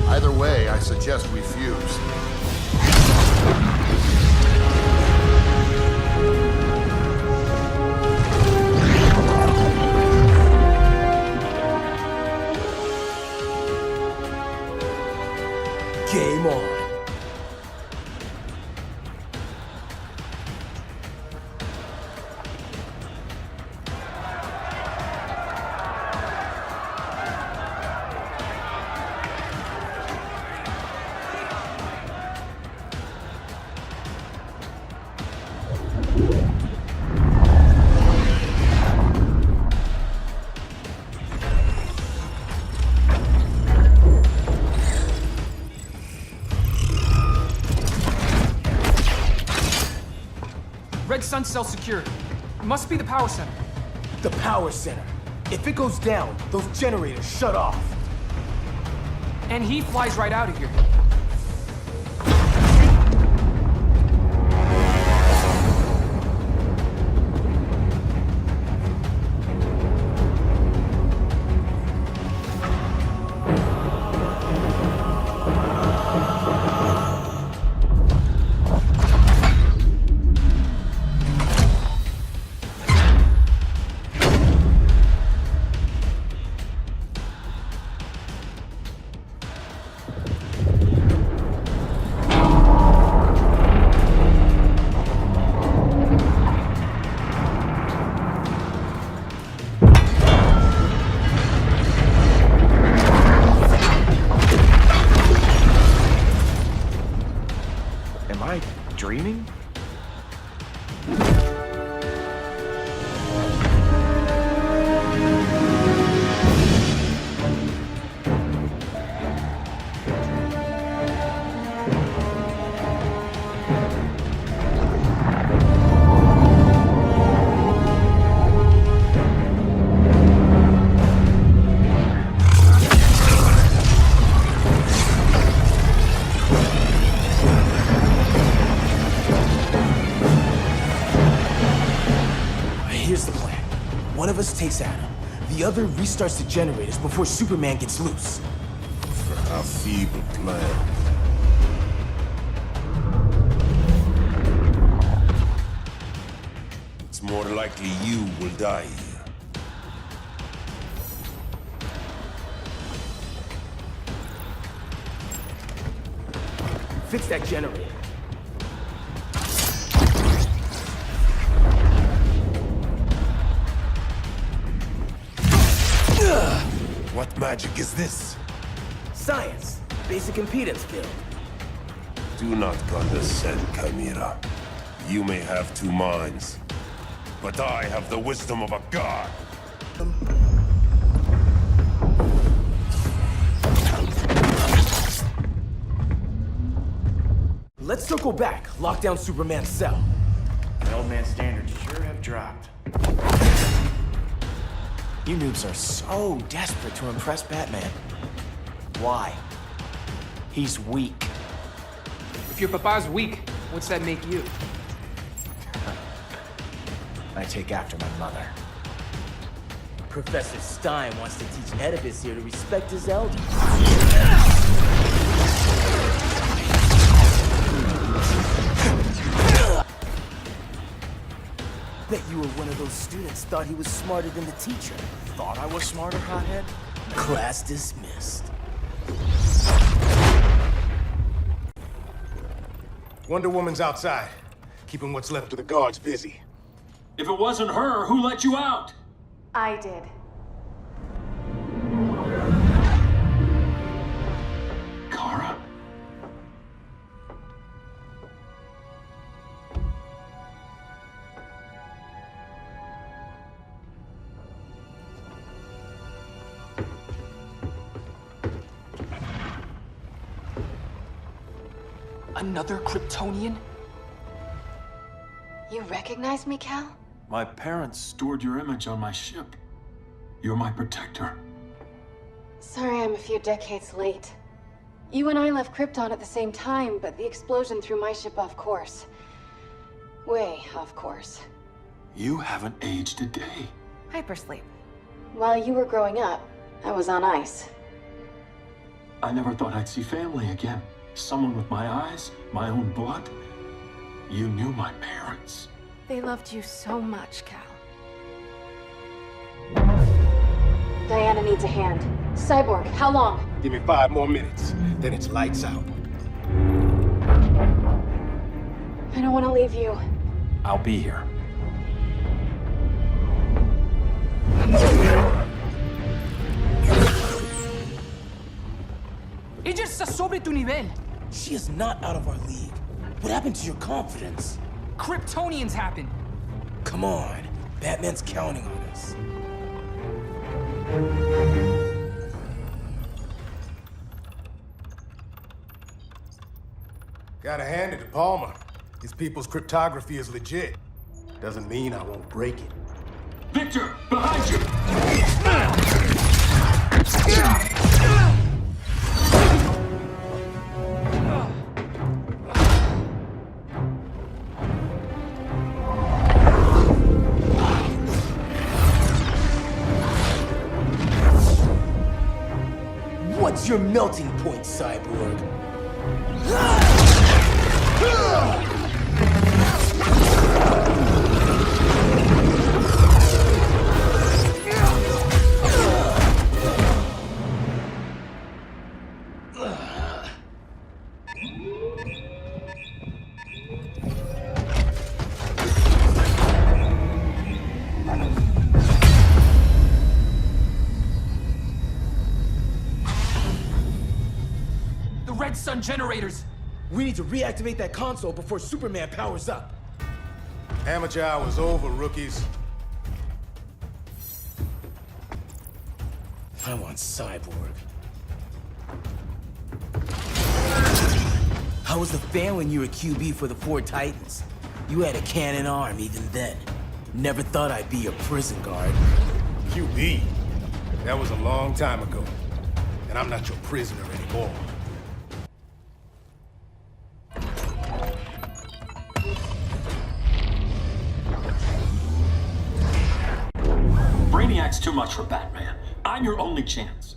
Either way, I suggest we fuse. Game on. Sun cell secured. It must be the power center. The power center. If it goes down, those generators shut off. And he flies right out of here. Am I dreaming? Here's the plan. One of us takes Adam. The other restarts the generators before Superman gets loose. A feeble plan. It's more likely you will die here. Fix that generator. What magic is this? Science. Basic impedance field. Do not condescend, Chimera. You may have two minds, but I have the wisdom of a god. Let's circle back. Lock down Superman's cell. The old man's standards sure have dropped. You noobs are so desperate to impress Batman. Why? He's weak. If your papa's weak, what's that make you? I take after my mother. Professor Stein wants to teach Oedipus here to respect his elders. Bet you were one of those students thought he was smarter than the teacher. Thought I was smarter, hothead? Class dismissed. Wonder Woman's outside, keeping what's left of the guards busy. If it wasn't her, who let you out? I did. Kara? Another Kryptonian? You recognize me, Cal? My parents stored your image on my ship. You're my protector. Sorry I'm a few decades late. You and I left Krypton at the same time, but the explosion threw my ship off course. Way off course. You haven't aged a day. Hypersleep. While you were growing up, I was on ice. I never thought I'd see family again. Someone with my eyes, my own blood. You knew my parents. They loved you so much, Cal. Diana needs a hand. Cyborg, how long? Give me 5 more minutes, then it's lights out. I don't want to leave you. I'll be here. Ella está sobre tu nivel. She is not out of our league. What happened to your confidence? Kryptonians happen. Come on. Batman's counting on us. Gotta hand it to Palmer. His people's cryptography is legit. Doesn't mean I won't break it. Victor, behind you! What's your melting point, Cyborg? Red Sun generators! We need to reactivate that console before Superman powers up. Amateur hour's over, rookies. I want Cyborg. How was the fan when you were QB for the 4 Titans? You had a cannon arm even then. Never thought I'd be your prison guard. QB? That was a long time ago. And I'm not your prisoner anymore. Brainiac's too much for Batman. I'm your only chance.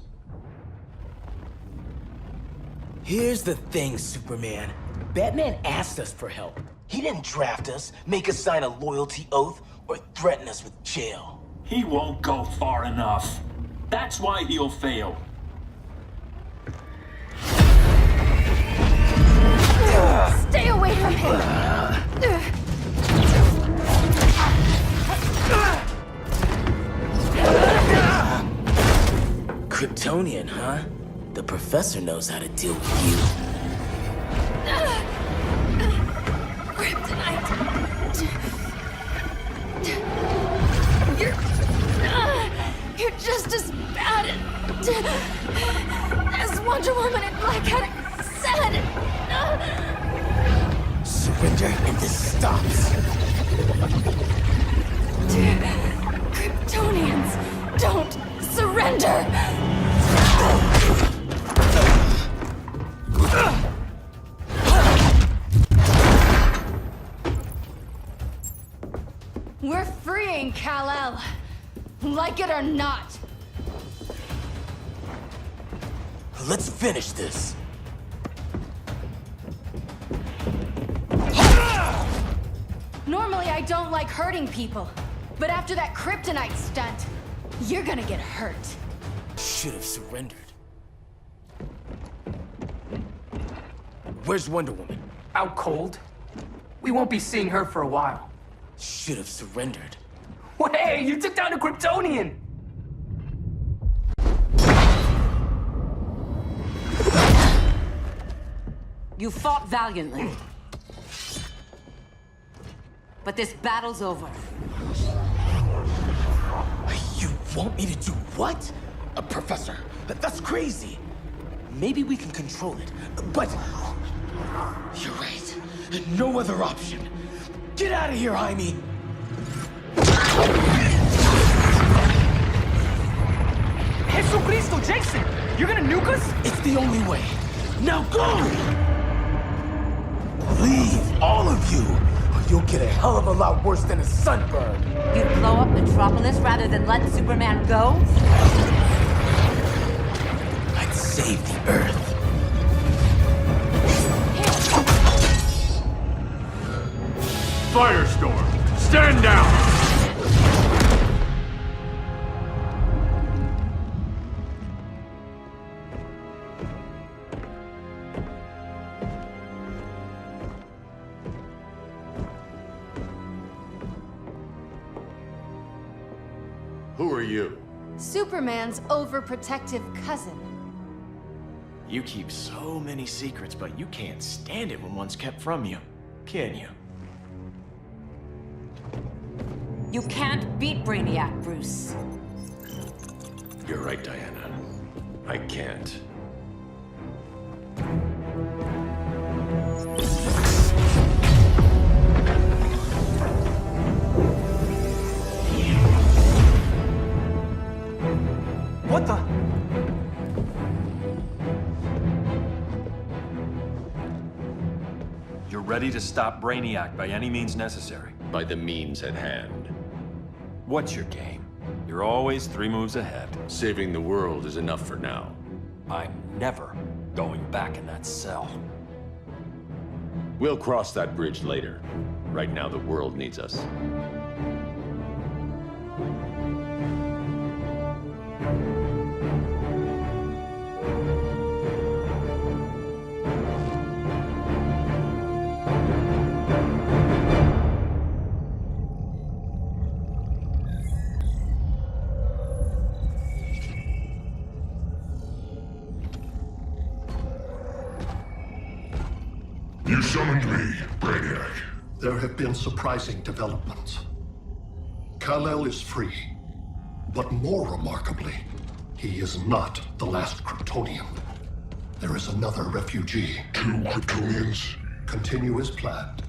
Here's the thing, Superman. Batman asked us for help. He didn't draft us, make us sign a loyalty oath, or threaten us with jail. He won't go far enough. That's why he'll fail. Stay away from him! Kryptonian, huh? The professor knows how to deal with you. Kryptonite! You're just as bad as Wonder Woman and Black Adam said! Surrender and this stops. Kryptonians, don't surrender! We're freeing Kal-El, like it or not. Let's finish this. Normally I don't like hurting people, but after that kryptonite stunt, you're gonna get hurt. Should have surrendered. Where's Wonder Woman? Out cold. We won't be seeing her for a while. Should have surrendered. Hey, you took down a Kryptonian! You fought valiantly. But this battle's over. You want me to do what? Professor, that's crazy. Maybe we can control it, but... You're right. No other option. Get out of here, Jaime! Jesucristo, Jason! You're gonna nuke us? It's the only way. Now go! Leave, all of you, or you'll get a hell of a lot worse than a sunburn. You'd blow up Metropolis rather than let Superman go? I'd save the Earth. Firestorm, stand down! Who are you? Superman's overprotective cousin. You keep so many secrets, but you can't stand it when one's kept from you, can you? You can't beat Brainiac, Bruce. You're right, Diana. I can't. Ready to stop Brainiac by any means necessary. By the means at hand. What's your game? You're always 3 moves ahead. Saving the world is enough for now. I'm never going back in that cell. We'll cross that bridge later. Right now, the world needs us. You summoned me, Brainiac. There have been surprising developments. Kal-El is free, but more remarkably, he is not the last Kryptonian. There is another refugee. 2 Kryptonians? Continue as planned.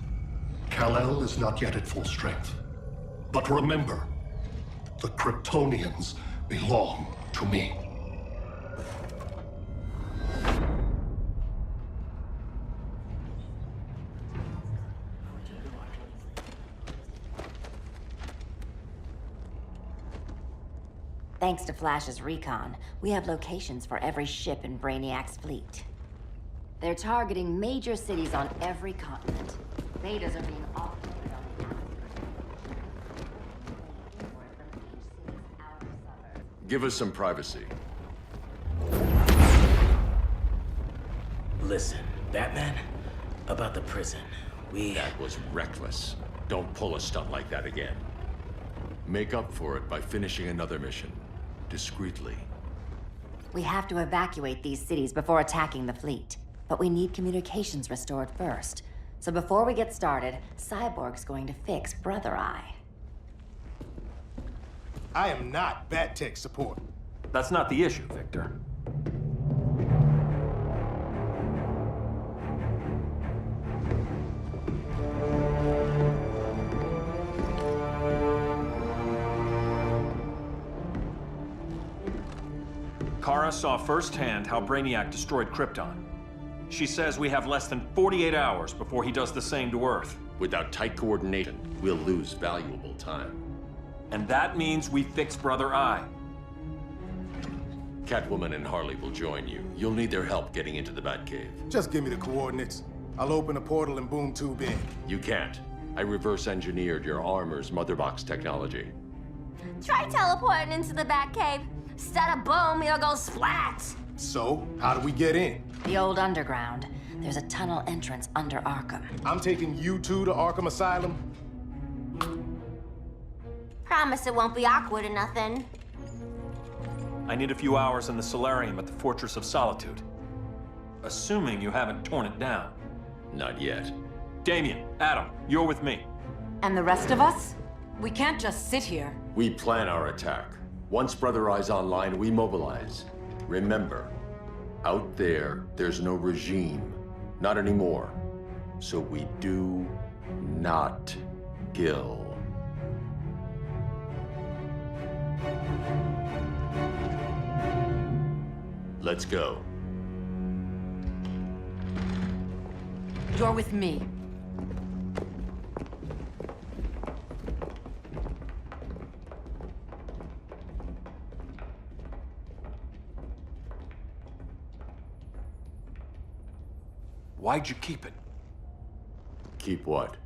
Kal-El is not yet at full strength. But remember, the Kryptonians belong to me. Thanks to Flash's recon, we have locations for every ship in Brainiac's fleet. They're targeting major cities on every continent. Betas are being offloaded on the outskirts. Give us some privacy. Listen, Batman, about the prison, That was reckless. Don't pull a stunt like that again. Make up for it by finishing another mission. Discreetly. We have to evacuate these cities before attacking the fleet. But we need communications restored first. So before we get started, Cyborg's going to fix Brother Eye. I am not Bat Tech support. That's not the issue, Victor. Kara saw firsthand how Brainiac destroyed Krypton. She says we have less than 48 hours before he does the same to Earth. Without tight coordination, we'll lose valuable time. And that means we fix Brother Eye. Catwoman and Harley will join you. You'll need their help getting into the Batcave. Just give me the coordinates. I'll open a portal and boom tube in. You can't. I reverse engineered your armor's motherbox technology. Try teleporting into the Batcave. Instead of boom, you'll go splat. So, how do we get in? The old underground. There's a tunnel entrance under Arkham. I'm taking you two to Arkham Asylum. Promise it won't be awkward or nothing. I need a few hours in the solarium at the Fortress of Solitude. Assuming you haven't torn it down. Not yet. Damien, Adam, you're with me. And the rest of us? We can't just sit here. We plan our attack. Once Brother Eye's online, we mobilize. Remember, out there, there's no regime. Not anymore. So we do not kill. Let's go. You're with me. Why'd you keep it? Keep what?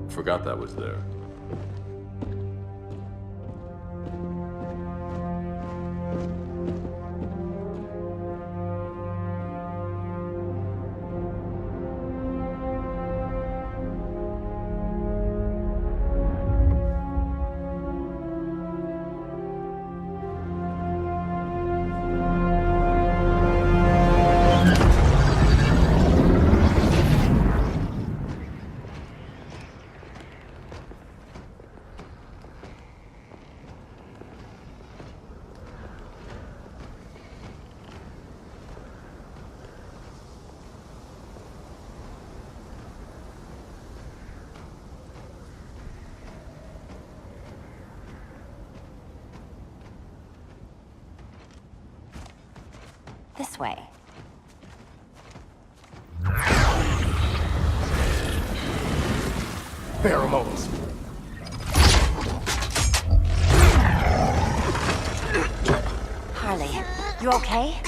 Forgot that was there. way. Pheromones. Harley, you okay?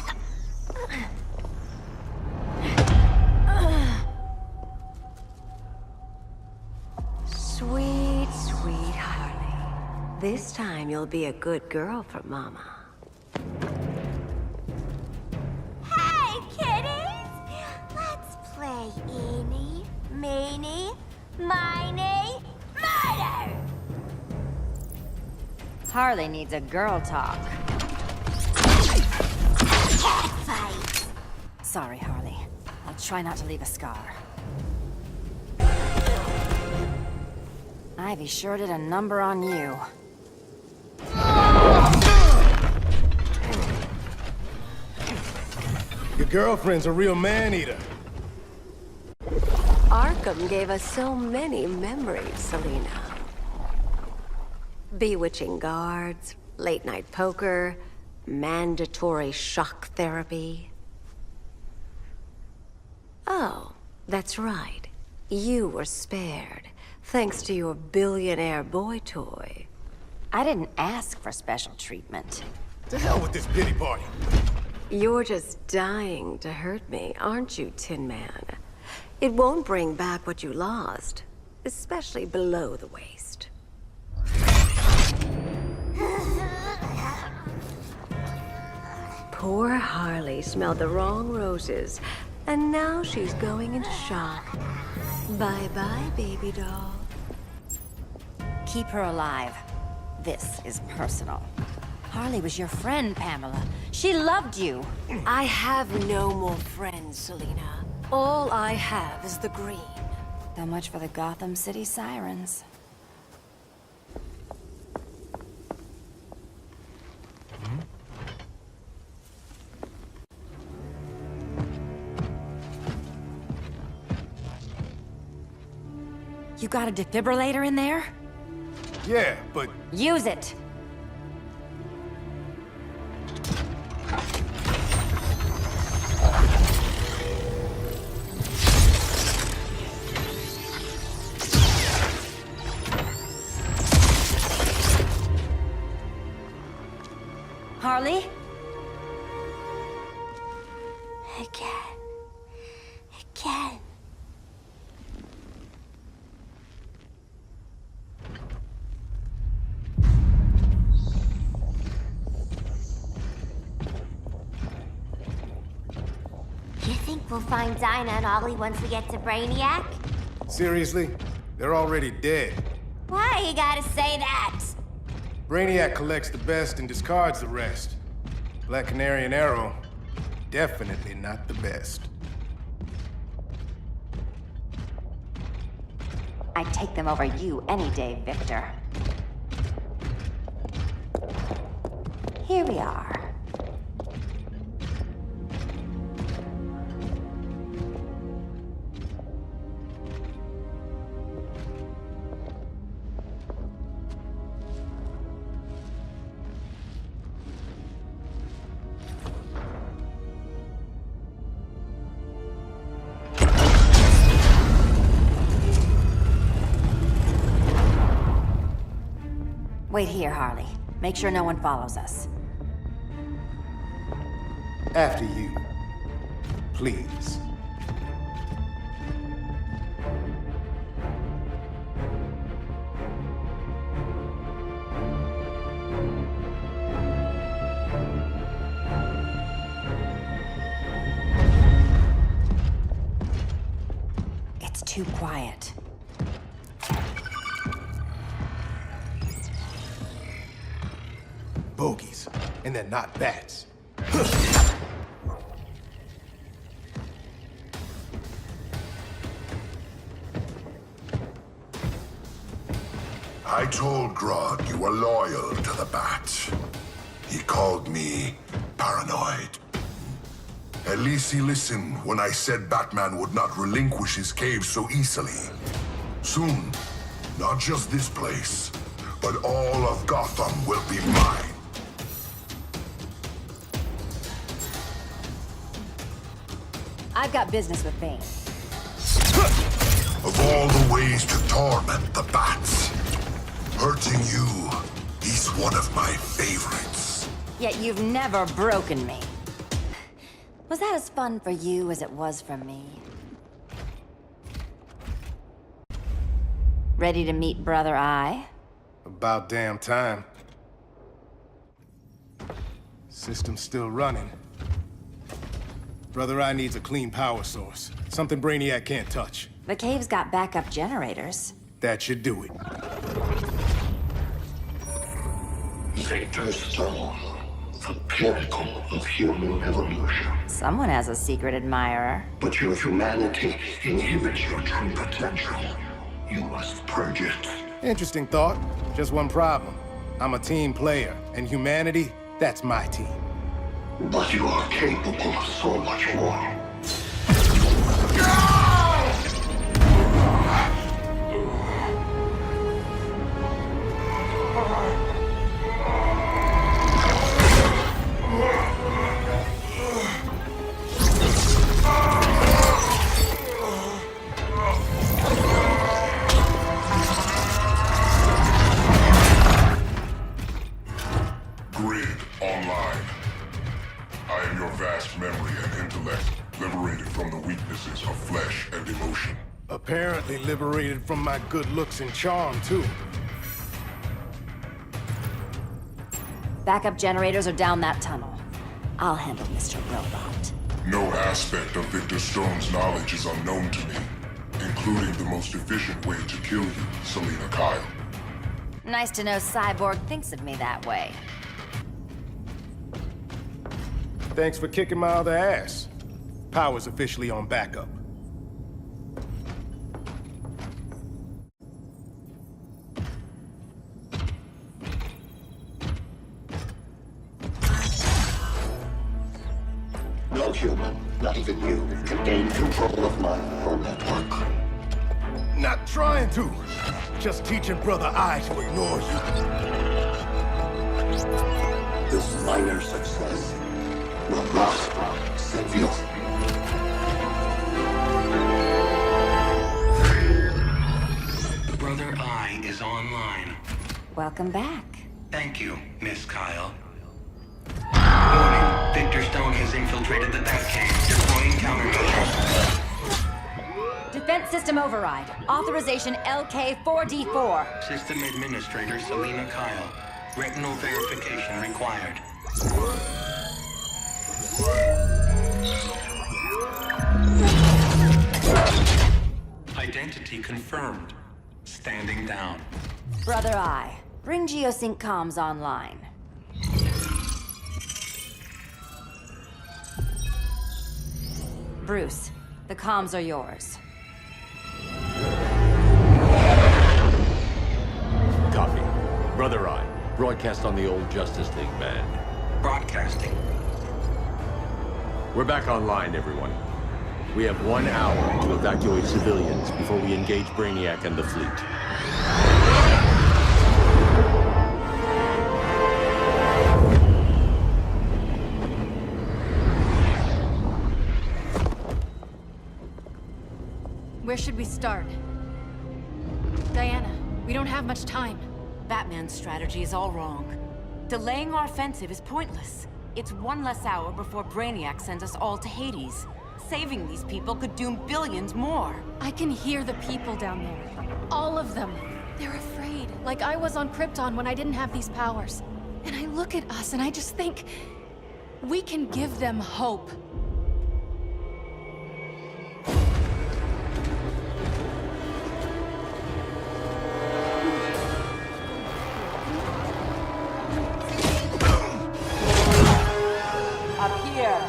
Sweet, sweet Harley. This time you'll be a good girl for Mama. Hey, kiddies! Let's play Eeny, Meeny, Miny, Murder! Harley needs a girl talk. Cat fight! Sorry, Harley. I'll try not to leave a scar. Ivy sure did a number on you. Your girlfriend's a real man-eater. Arkham gave us so many memories, Selina. Bewitching guards, late-night poker, mandatory shock therapy. Oh, that's right. You were spared, thanks to your billionaire boy toy. I didn't ask for special treatment. To hell with this pity party. You're just dying to hurt me, aren't you, Tin Man? It won't bring back what you lost, especially below the waist. Poor Harley smelled the wrong roses, and now she's going into shock. Bye-bye, baby doll. Keep her alive. This is personal. Harley was your friend, Pamela. She loved you. I have no more friends, Selina. All I have is the green. So much for the Gotham City Sirens. You got a defibrillator in there? Yeah, but... Use it! Harley? Again. Again. You think we'll find Dinah and Ollie once we get to Brainiac? Seriously? They're already dead. Why you gotta say that? Brainiac collects the best and discards the rest. Black Canary and Arrow, definitely not the best. I'd take them over you any day, Victor. Here we are. Wait here, Harley. Make sure no one follows us. After you. Please. It's too quiet. Bogies. And they're not bats. I told Grodd you were loyal to the Bat. He called me paranoid. At least he listened when I said Batman would not relinquish his cave so easily. Soon, not just this place, but all of Gotham will be mine. I've got business with Bane. Of all the ways to torment the bats, hurting you is one of my favorites. Yet you've never broken me. Was that as fun for you as it was for me? Ready to meet Brother Eye? About damn time. System's still running. Brother Eye needs a clean power source. Something Brainiac can't touch. The cave's got backup generators. That should do it. Victor's Stone, the pinnacle of human evolution. Someone has a secret admirer. But your humanity inhibits your true potential. You must purge it. Interesting thought. Just one problem. I'm a team player, and humanity, that's my team. But you are capable of so much more. Grid online. I am your vast memory and intellect, liberated from the weaknesses of flesh and emotion. Apparently liberated from my good looks and charm, too. Backup generators are down that tunnel. I'll handle Mr. Robot. No aspect of Victor Stone's knowledge is unknown to me, including the most efficient way to kill you, Selina Kyle. Nice to know Cyborg thinks of me that way. Thanks for kicking my other ass. Power's officially on backup. No human, not even you, can gain control of my neural network. Not trying to. Just teaching Brother Eye to ignore you. This minor success will not save you. Brother Eye is online. Welcome back. Thank you, Miss Kyle. Warning, Victor Stone has infiltrated the Batcave, deploying countermeasures. Defense system override. Authorization LK4D4. System Administrator Selina Kyle. Retinal verification required. Identity confirmed. Standing down. Brother Eye, bring Geosync comms online. Bruce, the comms are yours. Copy. Brother Eye, broadcast on the old Justice League band. Broadcasting. We're back online, everyone. We have 1 hour to evacuate civilians before we engage Brainiac and the fleet. Where should we start? Diana, we don't have much time. Batman's strategy is all wrong. Delaying our offensive is pointless. It's one less hour before Brainiac sends us all to Hades. Saving these people could doom billions more. I can hear the people down there. All of them. They're afraid, like I was on Krypton when I didn't have these powers. And I look at us and I just think, we can give them hope. Up here.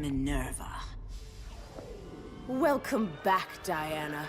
Minerva. Welcome back, Diana.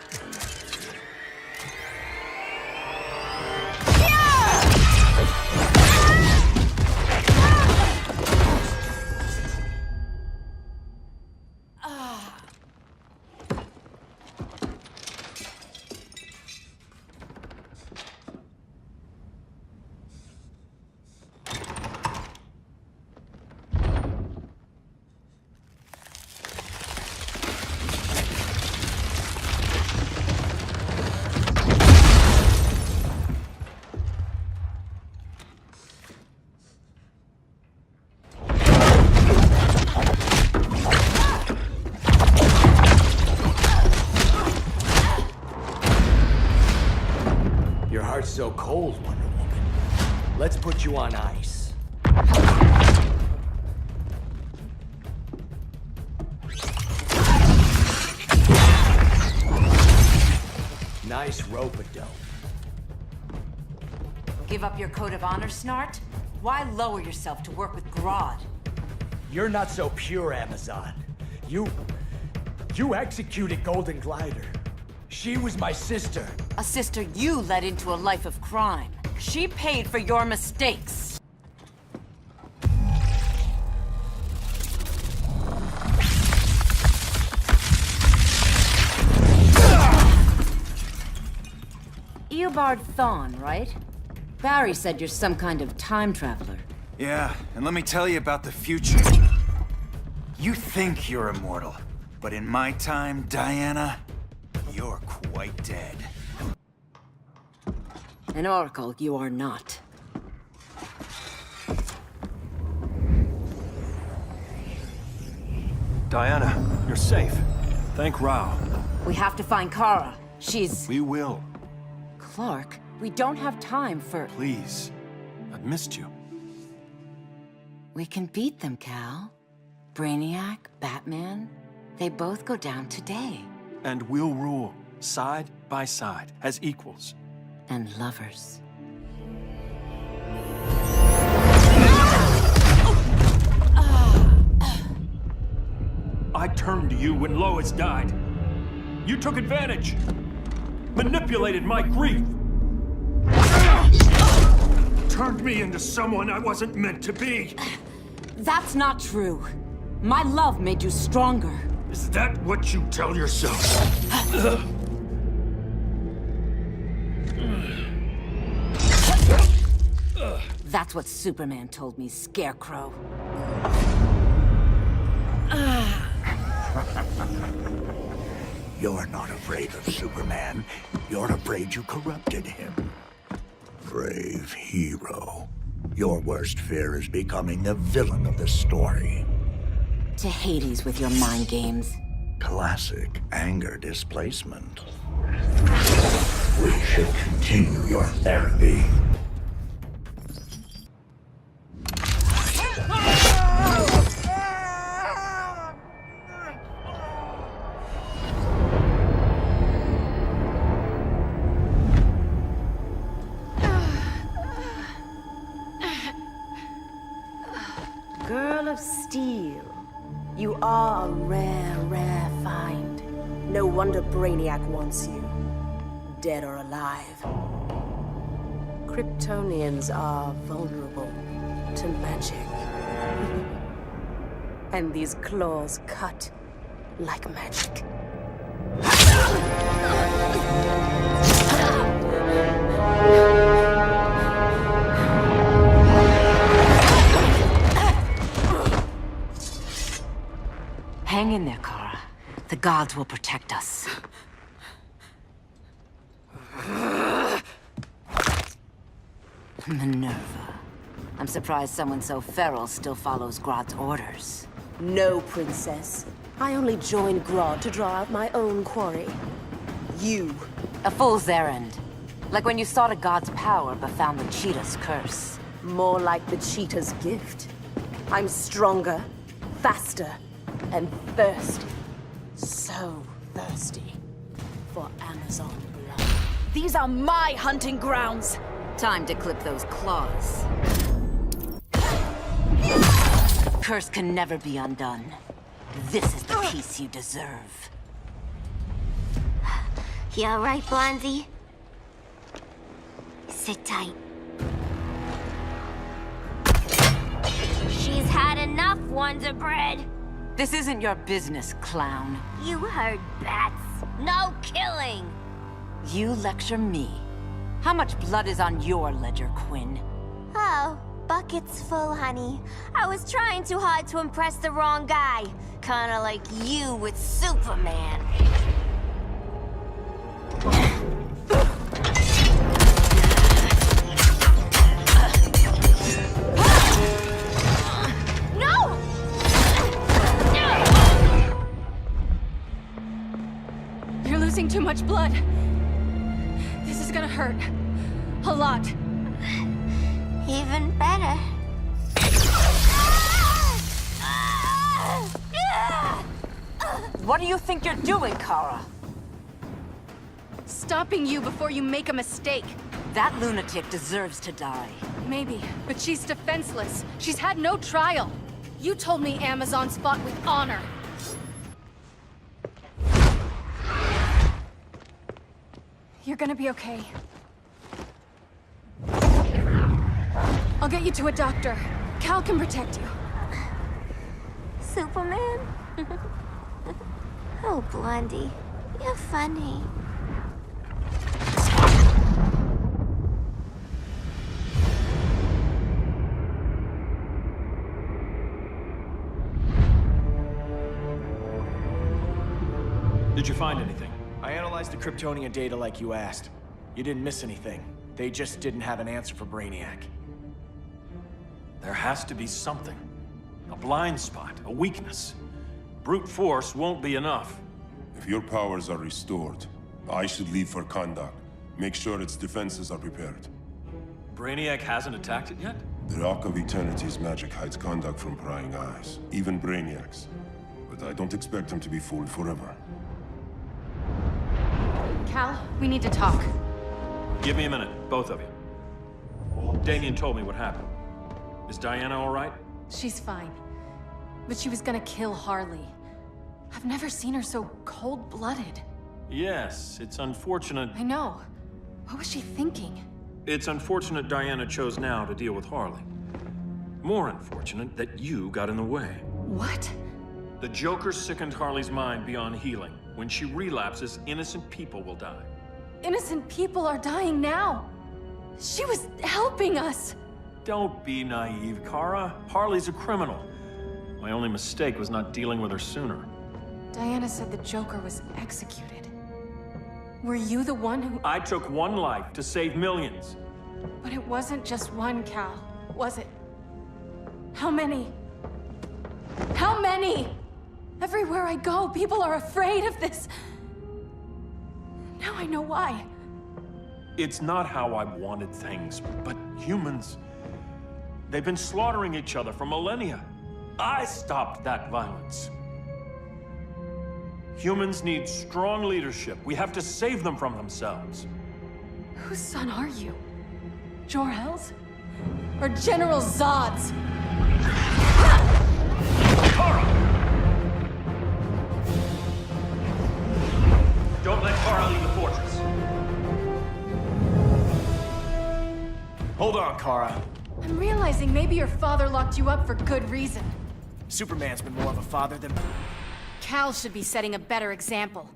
Your heart's so cold, Wonder Woman. Let's put you on ice. Nice rope-a-dope. Give up your code of honor, Snart? Why lower yourself to work with Grodd? You're not so pure, Amazon. You executed Golden Glider. She was my sister. A sister you led into a life of crime. She paid for your mistakes. Eobard Thawne, right? Barry said you're some kind of time traveler. Yeah, and let me tell you about the future. You think you're immortal, but in my time, Diana, you're quite dead. An oracle, you are not. Diana, you're safe. Thank Rao. We have to find Kara. She's... We will. Clark, we don't have time for... Please. I've missed you. We can beat them, Cal. Brainiac, Batman, they both go down today. And we'll rule, side by side, as equals. And lovers. I turned to you when Lois died. You took advantage. Manipulated my grief. Turned me into someone I wasn't meant to be. That's not true. My love made you stronger. Is that what you tell yourself? That's what Superman told me, Scarecrow. You're not afraid of Superman. You're afraid you corrupted him. Brave hero. Your worst fear is becoming the villain of the story. To Hades with your mind games. Classic anger displacement. We should continue your therapy. Girl of Steel. You are a rare, rare find. No wonder Brainiac wants you. Dead or alive. Kryptonians are vulnerable to magic. And these claws cut like magic. Hang in there, Kara. The gods will protect us. Minerva. I'm surprised someone so feral still follows Grodd's orders. No, Princess. I only joined Grodd to draw out my own quarry. You. A fool's errand. Like when you sought a god's power but found the cheetah's curse. More like the cheetah's gift. I'm stronger, faster, and thirsty. So thirsty for Amazon blood. These are my hunting grounds! Time to clip those claws. Curse can never be undone. This is the peace you deserve. You all right, Blondie? Sit tight. She's had enough, Wonder Bread. This isn't your business, clown. You heard bats. No killing. You lecture me. How much blood is on your ledger, Quinn? Oh, bucket's full, honey. I was trying too hard to impress the wrong guy. Kinda like you with Superman. No! You're losing too much blood. This is gonna hurt. A lot. Even better. What do you think you're doing, Kara? Stopping you before you make a mistake. That lunatic deserves to die. Maybe, but she's defenseless. She's had no trial. You told me Amazons fought with honor. You're gonna be okay. I'll get you to a doctor. Cal can protect you. Superman? Oh, Blondie, you're funny. Did you find anything? I analyzed the Kryptonian data like you asked. You didn't miss anything. They just didn't have an answer for Brainiac. There has to be something. A blind spot, a weakness. Brute force won't be enough. If your powers are restored, I should leave for Kahndaq. Make sure its defenses are prepared. Brainiac hasn't attacked it yet? The Rock of Eternity's magic hides Kahndaq from prying eyes, even Brainiac's. But I don't expect him to be fooled forever. Cal, we need to talk. Give me a minute, both of you. Damien told me what happened. Is Diana all right? She's fine. But she was gonna kill Harley. I've never seen her so cold-blooded. Yes, it's unfortunate. I know. What was she thinking? It's unfortunate Diana chose now to deal with Harley. More unfortunate that you got in the way. What? The Joker sickened Harley's mind beyond healing. When she relapses, innocent people will die. Innocent people are dying now. She was helping us. Don't be naive, Kara. Harley's a criminal. My only mistake was not dealing with her sooner. Diana said the Joker was executed. Were you the one who... I took one life to save millions. But it wasn't just one, Cal, was it? How many? How many? Everywhere I go, people are afraid of this. Now I know why. It's not how I wanted things, but humans... They've been slaughtering each other for millennia. I stopped that violence. Humans need strong leadership. We have to save them from themselves. Whose son are you? Jor-El's? Or General Zod's? Kara! Don't let Kara leave the fortress. Hold on, Kara. I'm realizing maybe your father locked you up for good reason. Superman's been more of a father than... Cal should be setting a better example.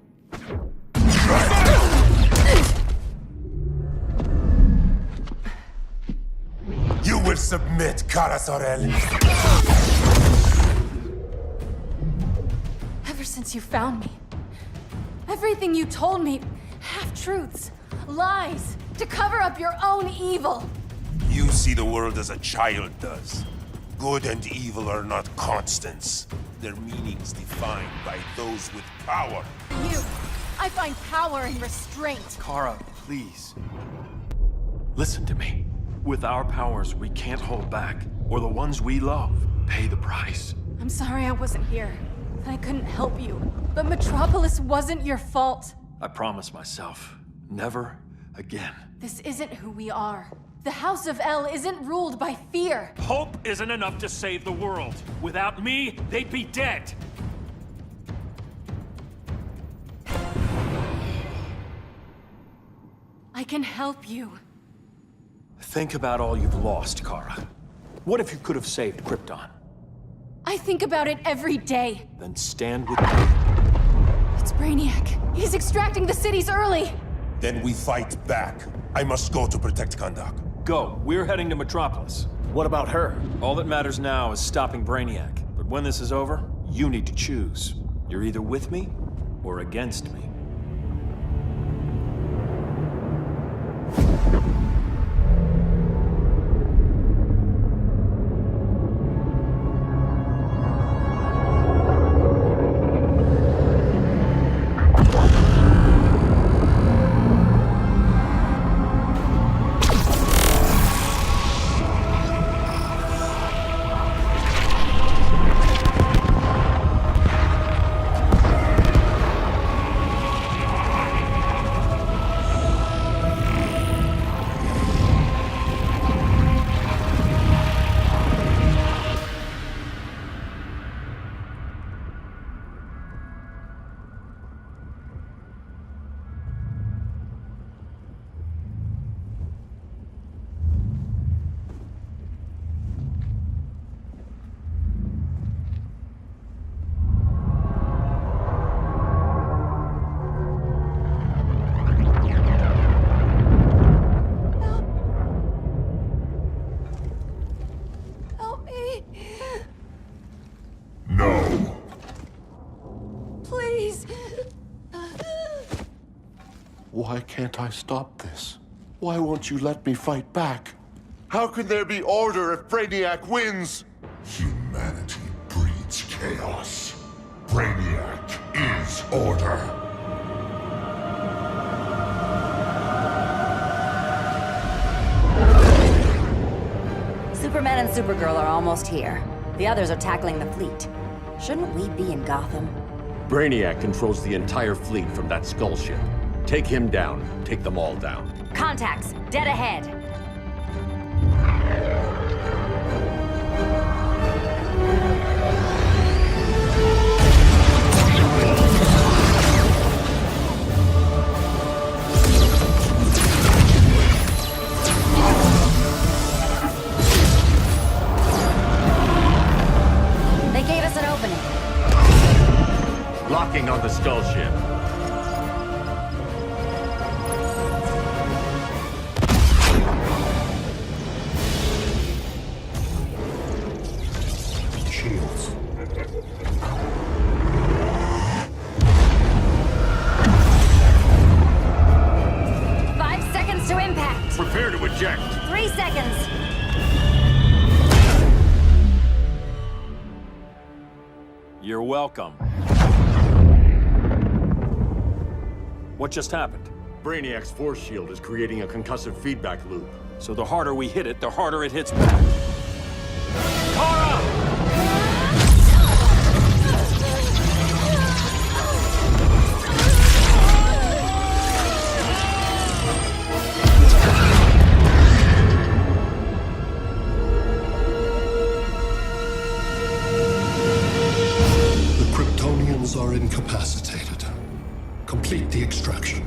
You will submit, Kara Zor-El. Ever since you found me, everything you told me, half-truths, lies, to cover up your own evil. You see the world as a child does. Good and evil are not constants. Their meanings defined by those with power. You, I find power in restraint. Kara, please. Listen to me. With our powers, we can't hold back, or the ones we love pay the price. I'm sorry I wasn't here, that I couldn't help you. But Metropolis wasn't your fault. I promise myself, never again. This isn't who we are. The House of El isn't ruled by fear. Hope isn't enough to save the world. Without me, they'd be dead. I can help you. Think about all you've lost, Kara. What if you could have saved Krypton? I think about it every day. Then stand with me. It's Brainiac. He's extracting the cities early. Then we fight back. I must go to protect Kahndaq. Go. We're heading to Metropolis. What about her? All that matters now is stopping Brainiac. But when this is over, you need to choose. You're either with me or against me. No. Please. Why can't I stop this? Why won't you let me fight back? How can there be order if Brainiac wins? Humanity breeds chaos. Brainiac is order. Superman and Supergirl are almost here. The others are tackling the fleet. Shouldn't we be in Gotham? Brainiac controls the entire fleet from that skull ship. Take him down. Take them all down. Contacts, dead ahead. They gave us an opening. Locking on the skull ship. Shields. Five seconds to impact. Prepare to eject. 3 seconds. You're welcome. What just happened? Brainiac's force shield is creating a concussive feedback loop. So the harder we hit it, the harder it hits back. Kara! The Kryptonians are incapacitated. Complete the extraction.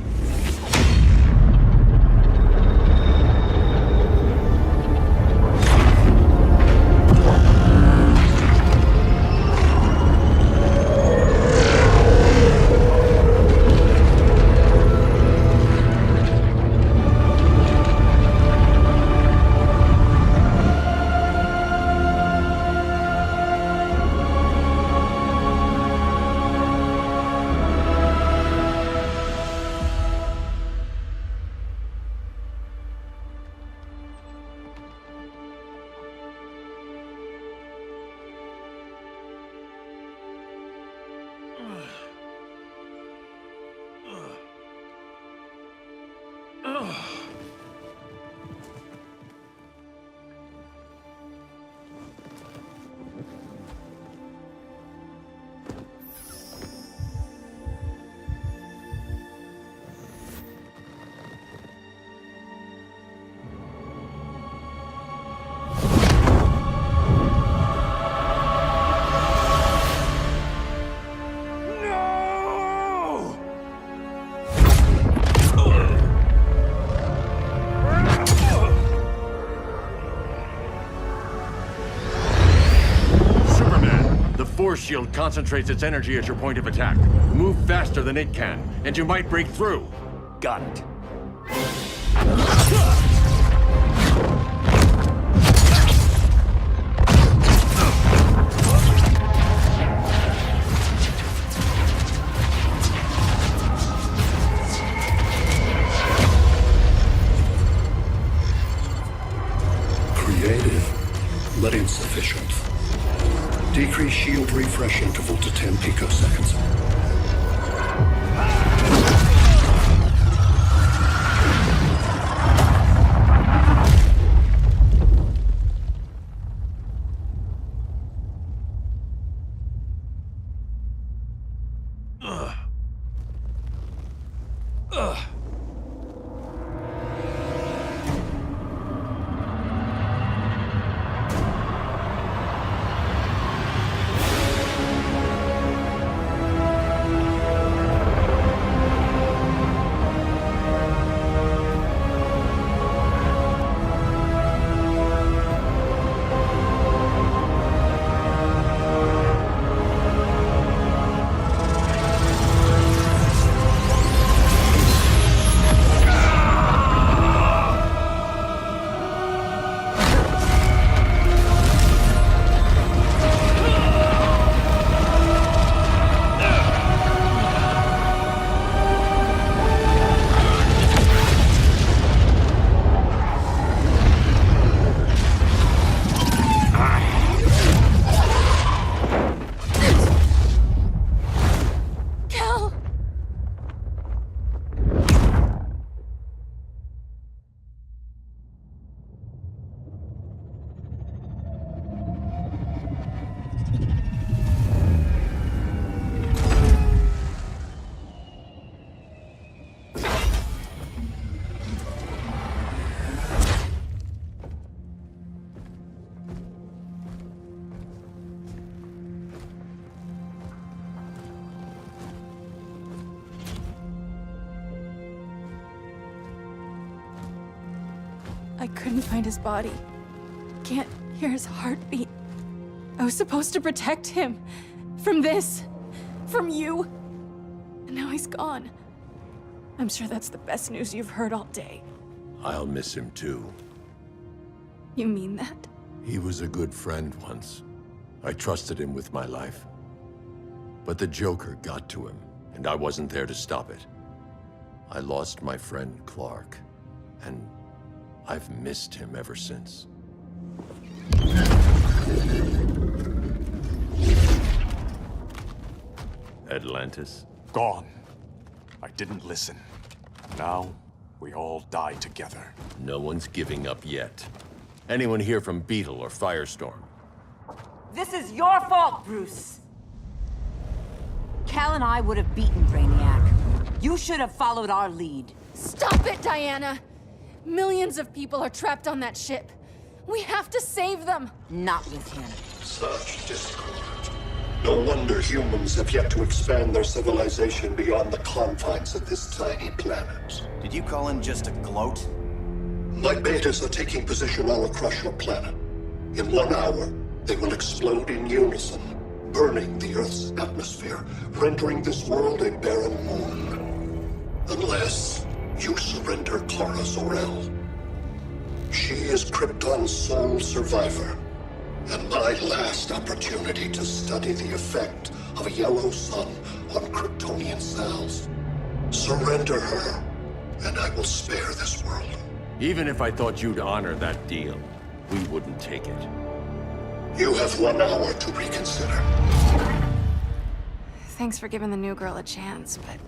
Force shield concentrates its energy at your point of attack. Move faster than it can, and you might break through. Got it. Creative, but insufficient. Decrease shield refresh interval to 10 picoseconds. I couldn't find his body. Can't hear his heartbeat. I was supposed to protect him. From this. From you. And now he's gone. I'm sure that's the best news you've heard all day. I'll miss him too. You mean that? He was a good friend once. I trusted him with my life. But the Joker got to him, and I wasn't there to stop it. I lost my friend Clark, and I've missed him ever since. Atlantis? Gone. I didn't listen. Now, we all die together. No one's giving up yet. Anyone here from Beetle or Firestorm? This is your fault, Bruce. Cal and I would have beaten Brainiac. You should have followed our lead. Stop it, Diana! Millions of people are trapped on that ship. We have to save them! Not with him. Such discord. No wonder humans have yet to expand their civilization beyond the confines of this tiny planet. Did you call in just to gloat? My betas are taking position all across your planet. In 1 hour, they will explode in unison, burning the Earth's atmosphere, rendering this world a barren moon. Unless you surrender Clara Zor-El. She is Krypton's sole survivor, and my last opportunity to study the effect of a yellow sun on Kryptonian cells. Surrender her, and I will spare this world. Even if I thought you'd honor that deal, we wouldn't take it. You have 1 hour to reconsider. Thanks for giving the new girl a chance, but...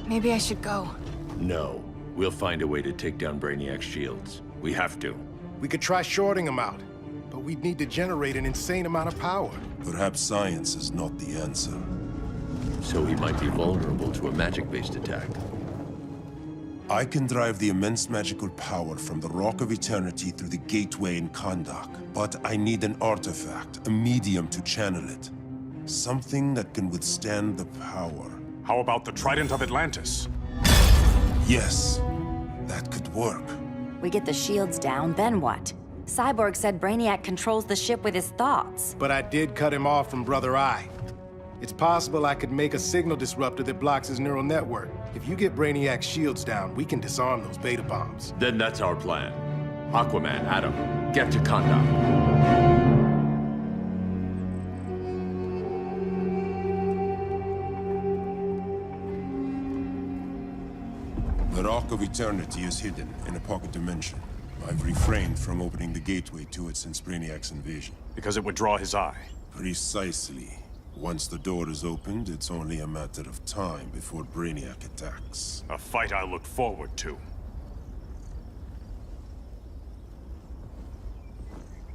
maybe I should go. No. We'll find a way to take down Brainiac's shields. We have to. We could try shorting him out, but we'd need to generate an insane amount of power. Perhaps science is not the answer. So he might be vulnerable to a magic-based attack. I can drive the immense magical power from the Rock of Eternity through the gateway in Kondak, but I need an artifact, a medium to channel it. Something that can withstand the power. How about the Trident of Atlantis? Yes, that could work. We get the shields down, then what? Cyborg said Brainiac controls the ship with his thoughts. But I did cut him off from Brother Eye. It's possible I could make a signal disruptor that blocks his neural network. If you get Brainiac's shields down, we can disarm those beta bombs. Then that's our plan. Aquaman, Adam, get to Kondak. The Rock of Eternity is hidden in a pocket dimension. I've refrained from opening the gateway to it since Brainiac's invasion. Because it would draw his eye. Precisely. Once the door is opened, it's only a matter of time before Brainiac attacks. A fight I look forward to.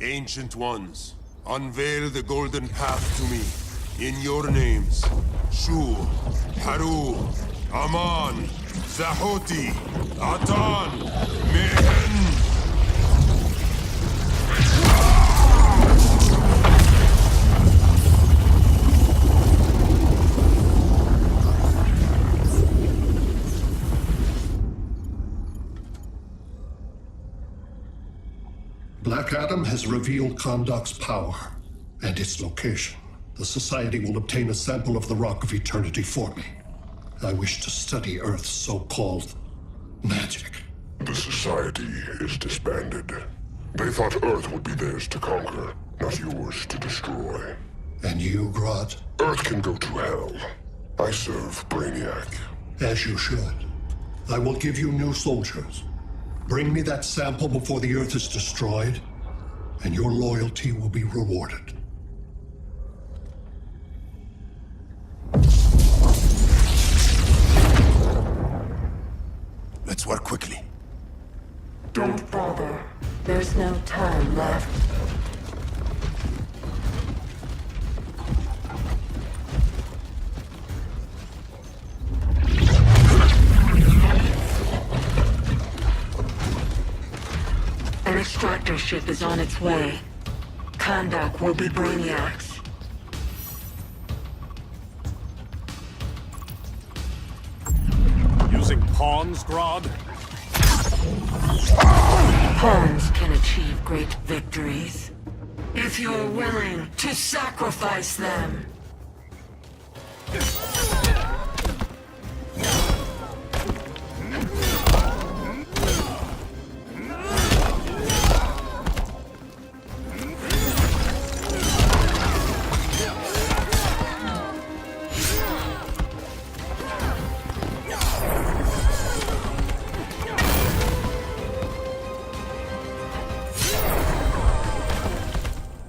Ancient Ones, unveil the golden path to me. In your names, Shur, Haru, Aman, Zahoti, Atan, Mehen. Black Adam has revealed Kondak's power and its location. The Society will obtain a sample of the Rock of Eternity for me. I wish to study Earth's so-called magic. The Society is disbanded. They thought Earth would be theirs to conquer, not yours to destroy. And you, Grodd? Earth can go to hell. I serve Brainiac. As you should. I will give you new soldiers. Bring me that sample before the Earth is destroyed, and your loyalty will be rewarded. Let's work quickly. Don't bother. There's no time left. An extractor ship is on its way. Kondak will be Brainiac's. Using pawns, Grodd? Pawns can achieve great victories. If you're willing to sacrifice them.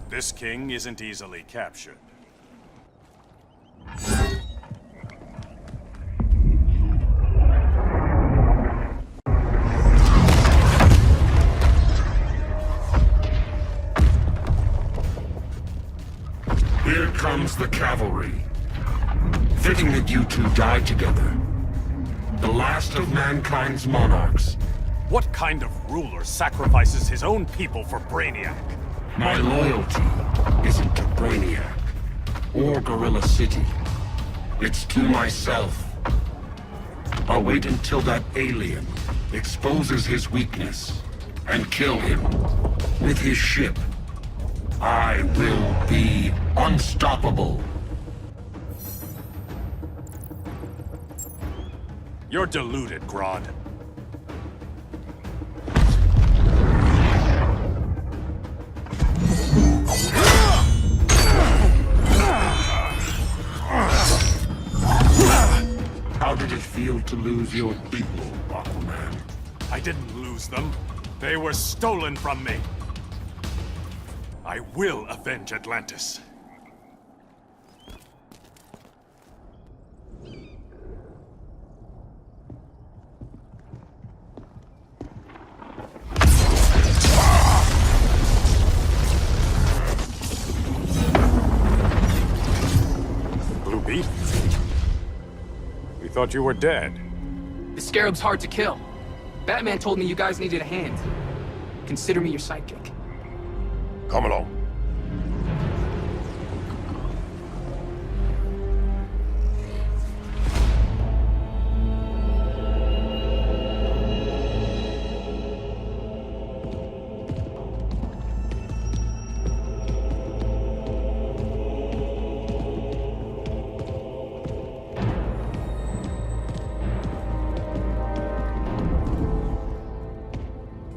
This king isn't easily captured. Here comes the cavalry. Fitting that you two die together. The last of mankind's monarchs. What kind of ruler sacrifices his own people for Brainiac? My loyalty isn't to Brainiac or Gorilla City. It's to myself. I'll wait until that alien exposes his weakness and kill him with his ship. I will be unstoppable. You're deluded, Grodd. How did it feel to lose your people, Aquaman? I didn't lose them. They were stolen from me. I will avenge Atlantis. Blue Beat? We thought you were dead. The Scarab's hard to kill. Batman told me you guys needed a hand. Consider me your sidekick. Come along.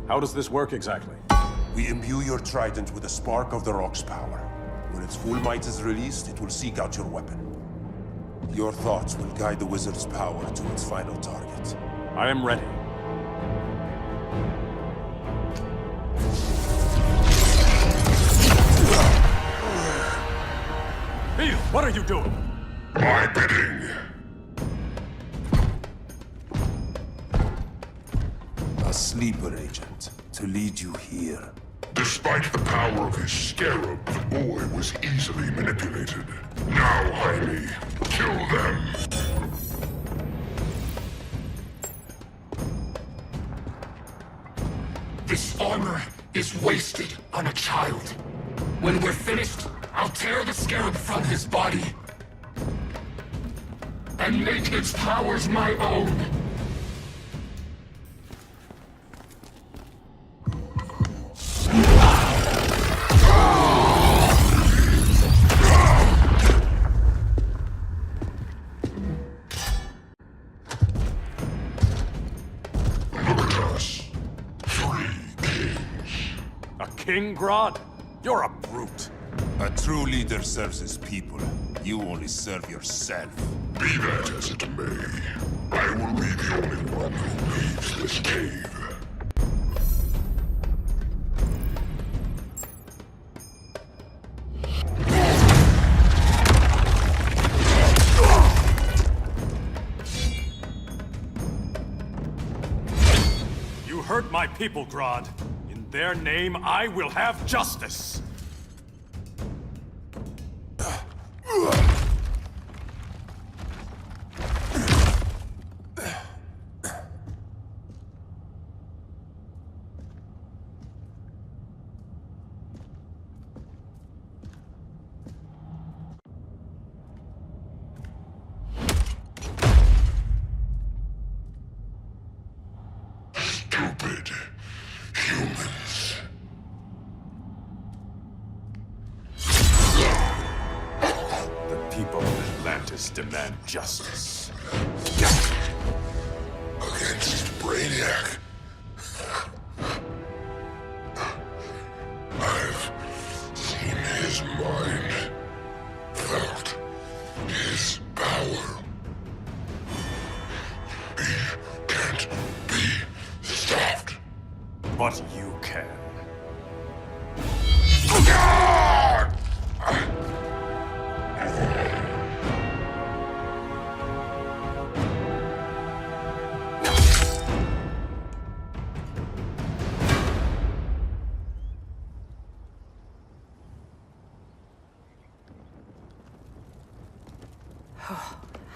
How does this work exactly? We imbue your trident with a spark of the rock's power. When its full might is released, it will seek out your weapon. Your thoughts will guide the wizard's power to its final target. I am ready. Beetle, what are you doing? My bidding. A sleeper agent to lead you here. Despite the power of his scarab, the boy was easily manipulated. Now, Jaime, kill them. This armor is wasted on a child. When we're finished, I'll tear the scarab from his body and make its powers my own. King Grodd? You're a brute. A true leader serves his people. You only serve yourself. Be that as it may, I will be the only one who leaves this cave. You hurt my people, Grodd. In their name, I will have justice. Stupid humans. The people of Atlantis demand justice. Against Brainiac. I've seen his mind, felt his power. He can't be stopped. But you can.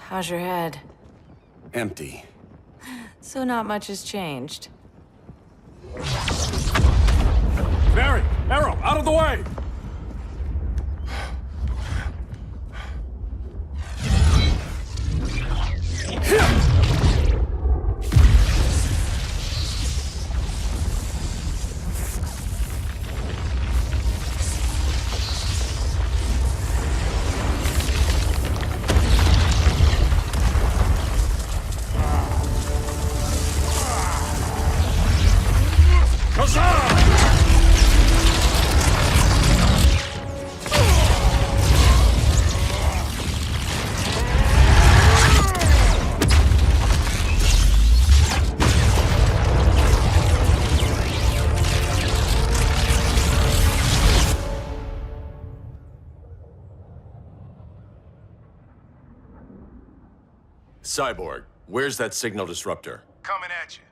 How's your head? Empty. So not much has changed. Mary! Arrow, out of the way! Cyborg, where's that signal disruptor? Coming at you.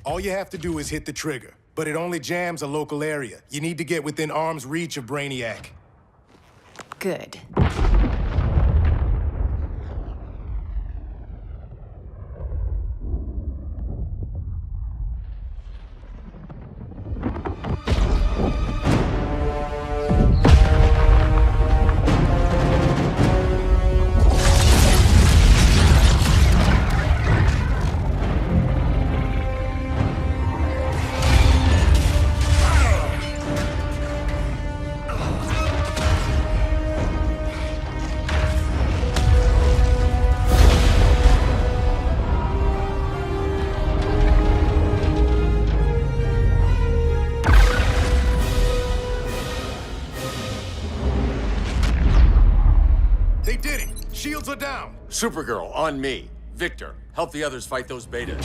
All you have to do is hit the trigger, but it only jams a local area. You need to get within arm's reach of Brainiac. Good. down! Supergirl, on me. Victor, help the others fight those betas.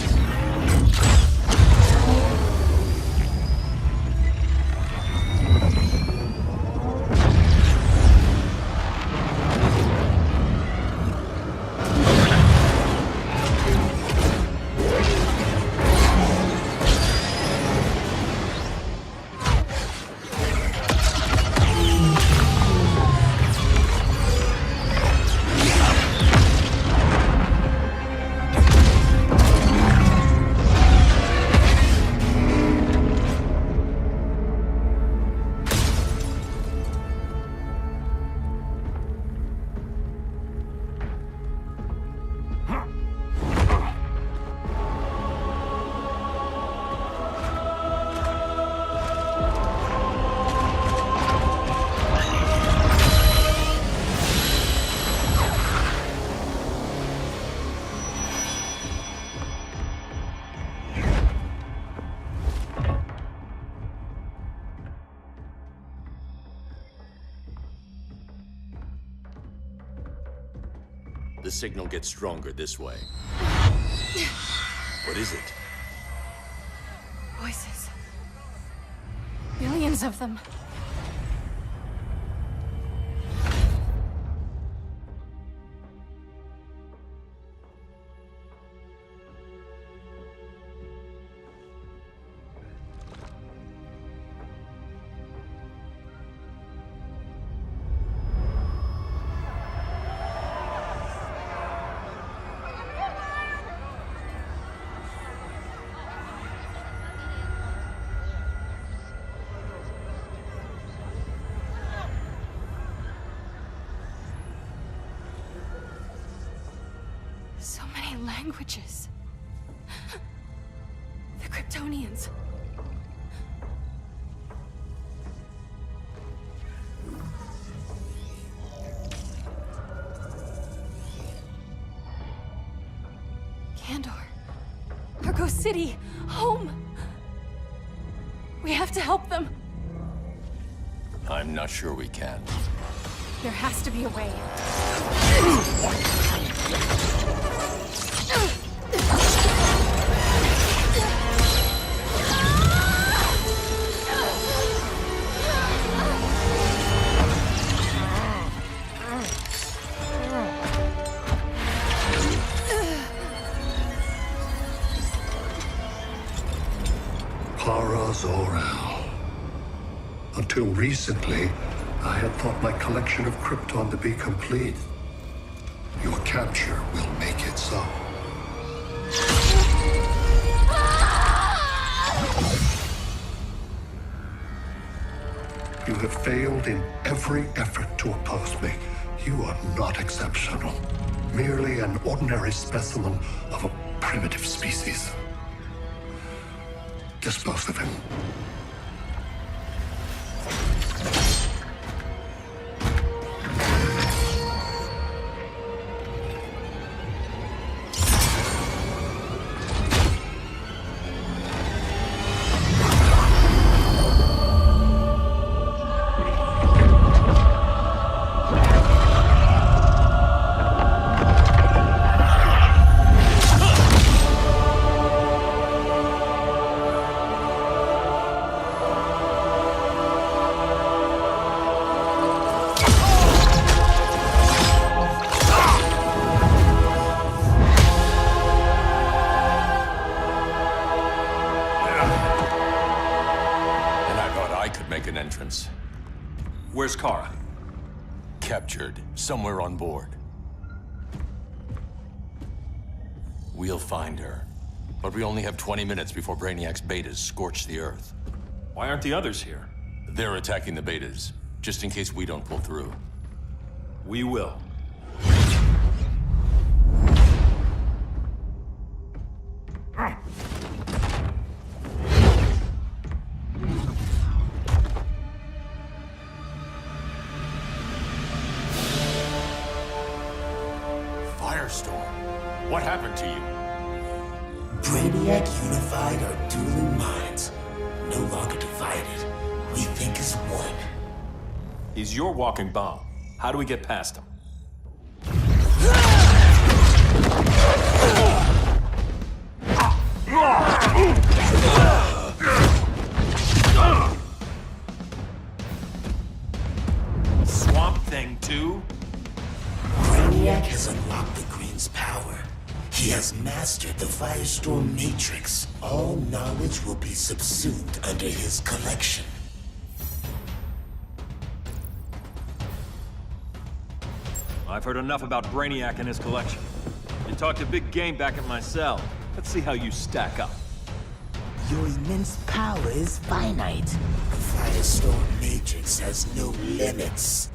The signal gets stronger this way. What is it? Voices. Millions of them. So many languages. The Kryptonians. Kandor. Argo City. Home. We have to help them. I'm not sure we can. There has to be a way. Zor-El. Until recently, I had thought my collection of Krypton to be complete. Your capture will make it so. You have failed in every effort to oppose me. You are not exceptional. Merely an ordinary specimen of a primitive species. Dispose of him. Where's Kara? Captured, somewhere on board. We'll find her. But we only have 20 minutes before Brainiac's betas scorch the Earth. Why aren't the others here? They're attacking the betas, just in case we don't pull through. We will. What happened to you? Brainiac unified our dueling minds. No longer divided. We think as one. He's your walking bomb. How do we get past him? too? Brainiac has unlocked the Green's power. He has mastered the Firestorm Matrix. All knowledge will be subsumed under his collection. I've heard enough about Brainiac and his collection. You talked a big game back at my cell. Let's see how you stack up. Your immense power is finite. The Firestorm Matrix has no limits.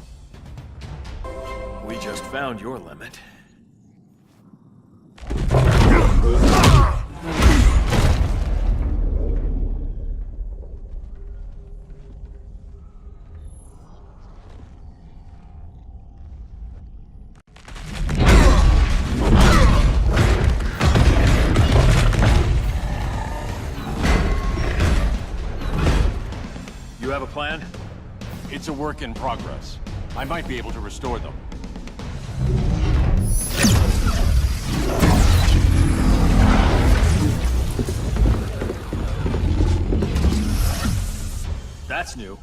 We just found your limit. You have a plan? It's a work in progress. I might be able to restore them. That's new.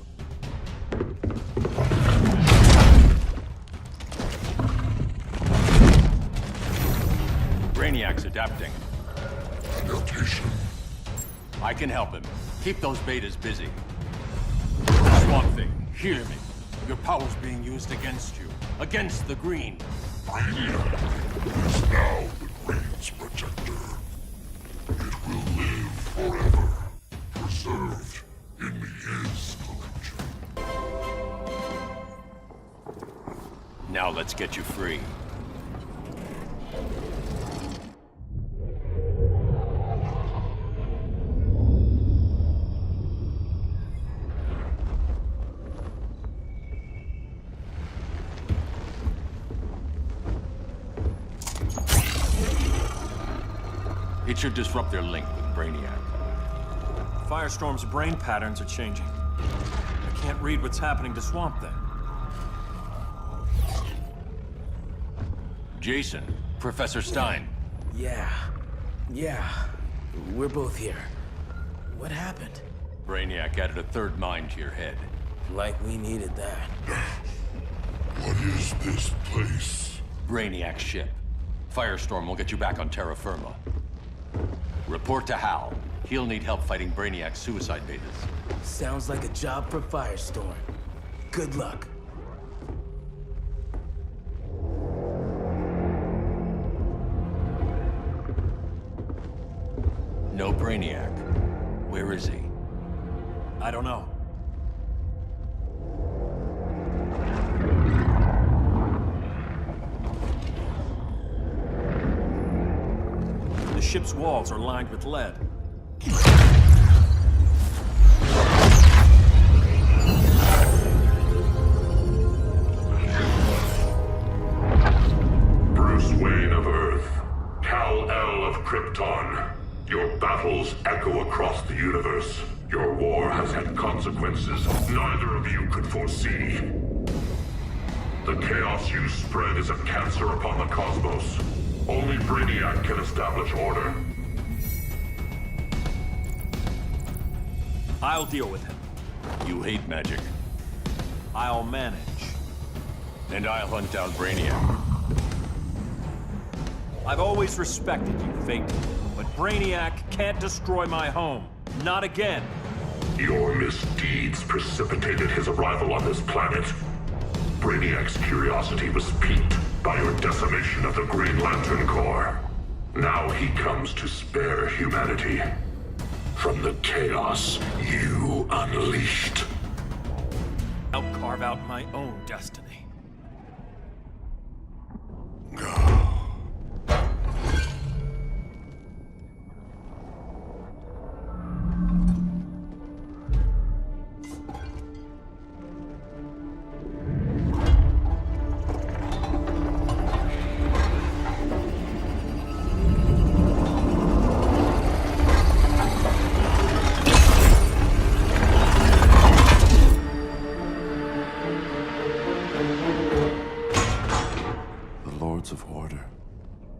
Brainiac's adapting. Adaptation. I can help him. Keep those betas busy. Swamp Thing, hear me. Your power's being used against you. Against the Green. Brainiac is now the Green's protector. It will live forever, preserved in his collection. Now let's get you free. It should disrupt their link with Brainiac. Firestorm's brain patterns are changing. I can't read what's happening to Swamp Thing. Jason, Professor Stein. Yeah. We're both here. What happened? Brainiac added a third mind to your head. Like we needed that. What is this place? Brainiac's ship. Firestorm will get you back on terra firma. Report to Hal. He'll need help fighting Brainiac's suicide betas. Sounds like a job for Firestorm. Good luck. No Brainiac. Where is he? I don't know. The ship's walls are lined with lead. Bruce Wayne of Earth, Kal-El of Krypton. Your battles echo across the universe. Your war has had consequences neither of you could foresee. The chaos you spread is a cancer upon the cosmos. Only Brainiac can establish order. I'll deal with him. You hate magic. I'll manage. And I'll hunt down Brainiac. I've always respected you, Fate. But Brainiac can't destroy my home. Not again. Your misdeeds precipitated his arrival on this planet. Brainiac's curiosity was piqued by your decimation of the Green Lantern Corps. Now he comes to spare humanity from the chaos you unleashed. I'll carve out my own destiny. Of order.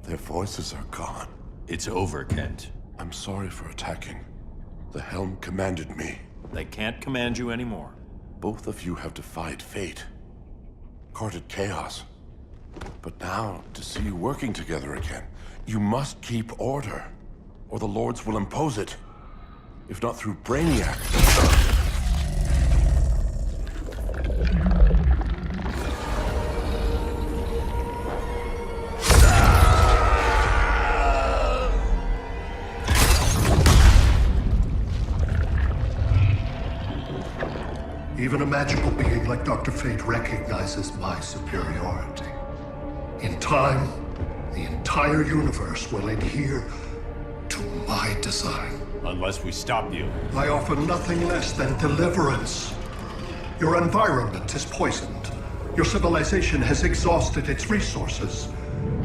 Their voices are gone. It's over, Kent. I'm sorry for attacking. The Helm commanded me. They can't command you anymore. Both of you have defied fate. courted chaos. But now, to see you working together again, you must keep order, or the Lords will impose it. If not through Brainiac. Even a magical being like Dr. Fate recognizes my superiority. In time, the entire universe will adhere to my design. Unless we stop you. I offer nothing less than deliverance. Your environment is poisoned. Your civilization has exhausted its resources.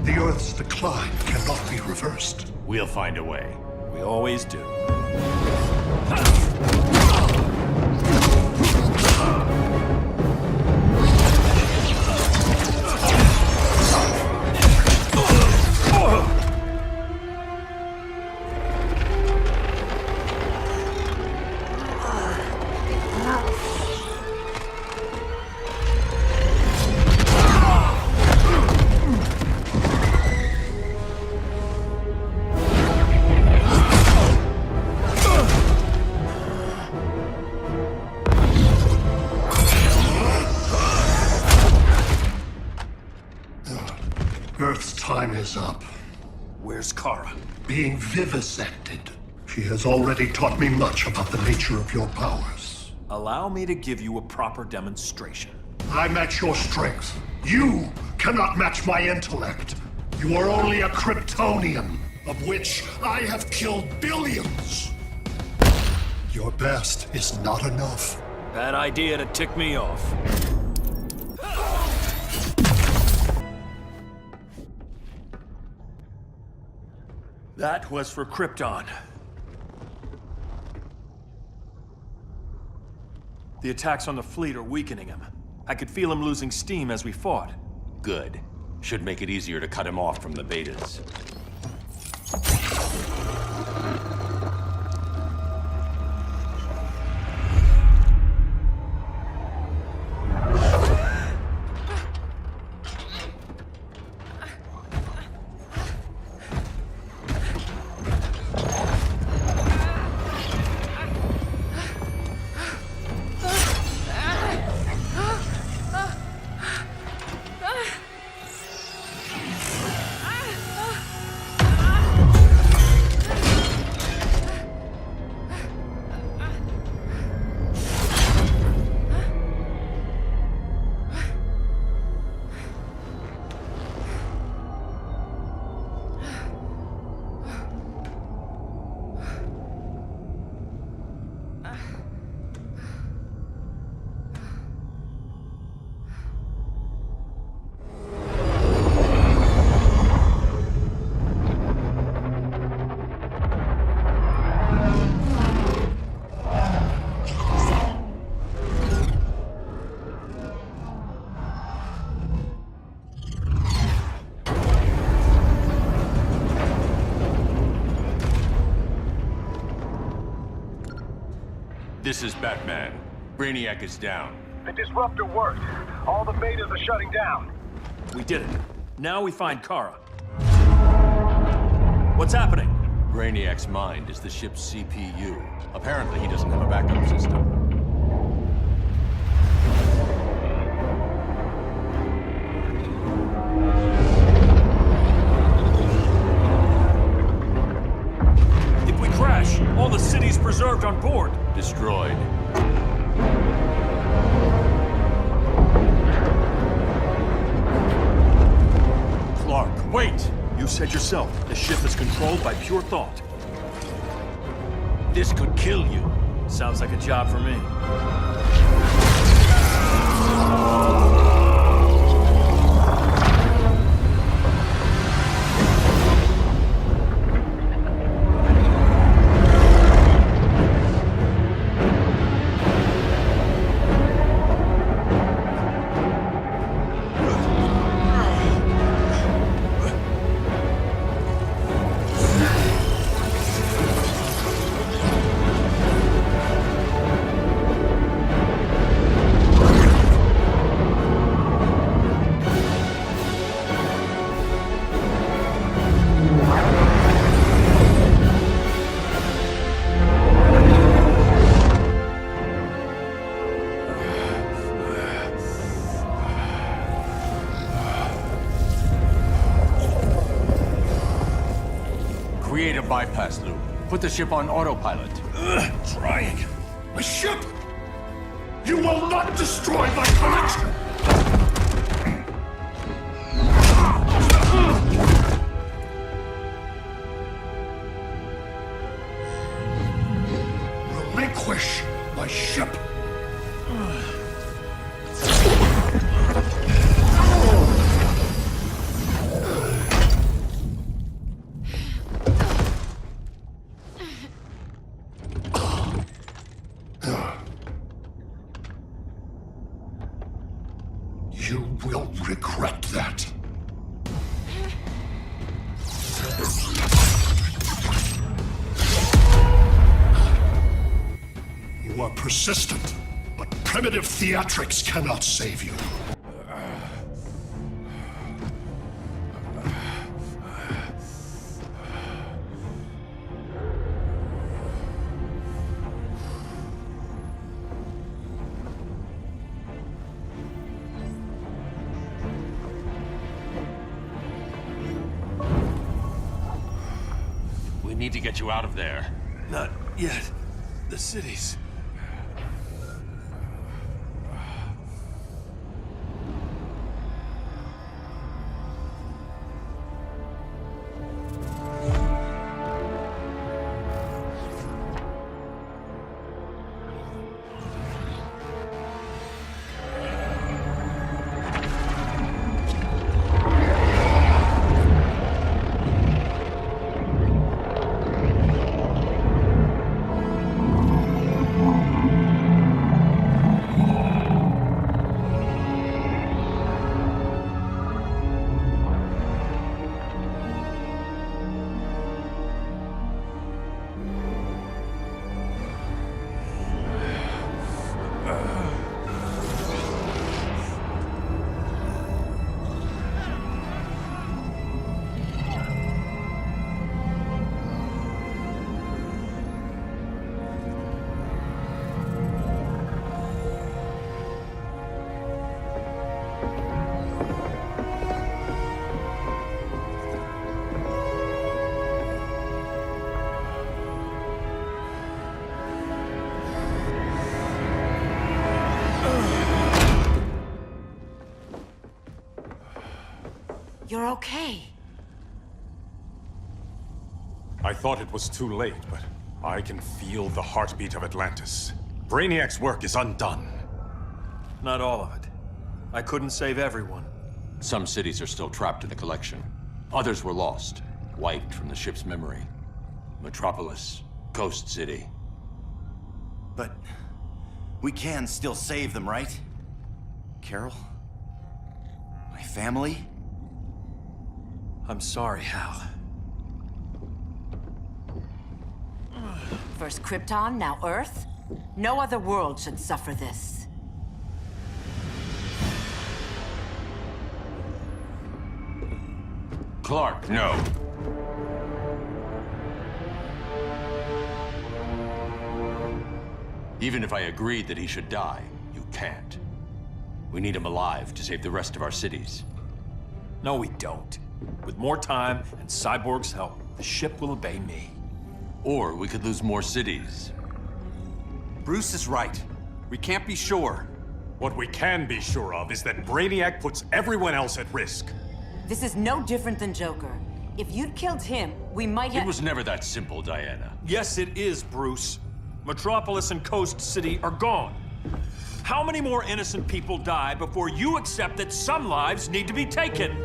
The Earth's decline cannot be reversed. We'll find a way. We always do. Earth's time is up. Where's Kara? Being vivisected. She has already taught me much about the nature of your powers. Allow me to give you a proper demonstration. I match your strength. You cannot match my intellect. You are only a Kryptonian, of which I have killed billions. Your best is not enough. Bad idea to tick me off. That was for Krypton. The attacks on the fleet are weakening him. I could feel him losing steam as we fought. Good. Should make it easier to cut him off from the betas. This is Batman. Brainiac is down. The disruptor worked. All the betas are shutting down. We did it. Now we find Kara. What's happening? Brainiac's mind is the ship's CPU. Apparently he doesn't have a backup system. If we crash, all the city's preserved on board. Destroyed. Clark, wait! You said yourself, the ship is controlled by pure thought. This could kill you. Sounds like a job for me. Put the ship on autopilot. Trying. My ship! You will not destroy my collection! Relinquish my ship! You will regret that. You are persistent, but primitive theatrics cannot save you. We need to get you out of there. Not yet. The cities. You're okay. I thought it was too late, but I can feel the heartbeat of Atlantis. Brainiac's work is undone. Not all of it. I couldn't save everyone. Some cities are still trapped in the collection. Others were lost, wiped from the ship's memory. Metropolis, Coast City. But we can still save them, right? Carol? My family? I'm sorry, Hal. First Krypton, now Earth? No other world should suffer this. Clark, no. Even if I agreed that he should die, you can't. We need him alive to save the rest of our cities. No, we don't. With more time and Cyborg's help, the ship will obey me. Or we could lose more cities. Bruce is right. We can't be sure. What we can be sure of is that Brainiac puts everyone else at risk. This is no different than Joker. If you'd killed him, we might have— It was never that simple, Diana. Yes, it is, Bruce. Metropolis and Coast City are gone. How many more innocent people die before you accept that some lives need to be taken?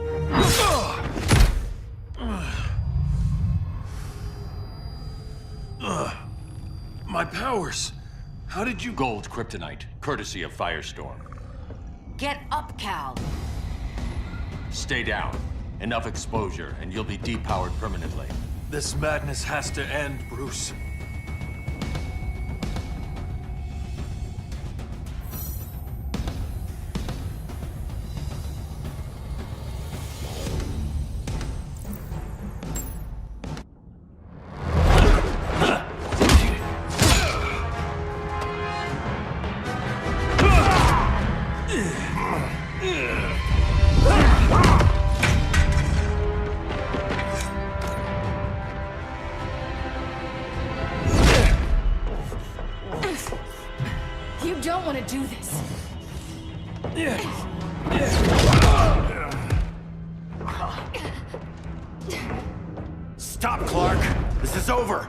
My powers. How did you— Gold kryptonite, courtesy of Firestorm. Get up, Cal. Stay down. Enough exposure, and you'll be depowered permanently. This madness has to end, Bruce. You don't want to do this. Stop, Clark! This is over!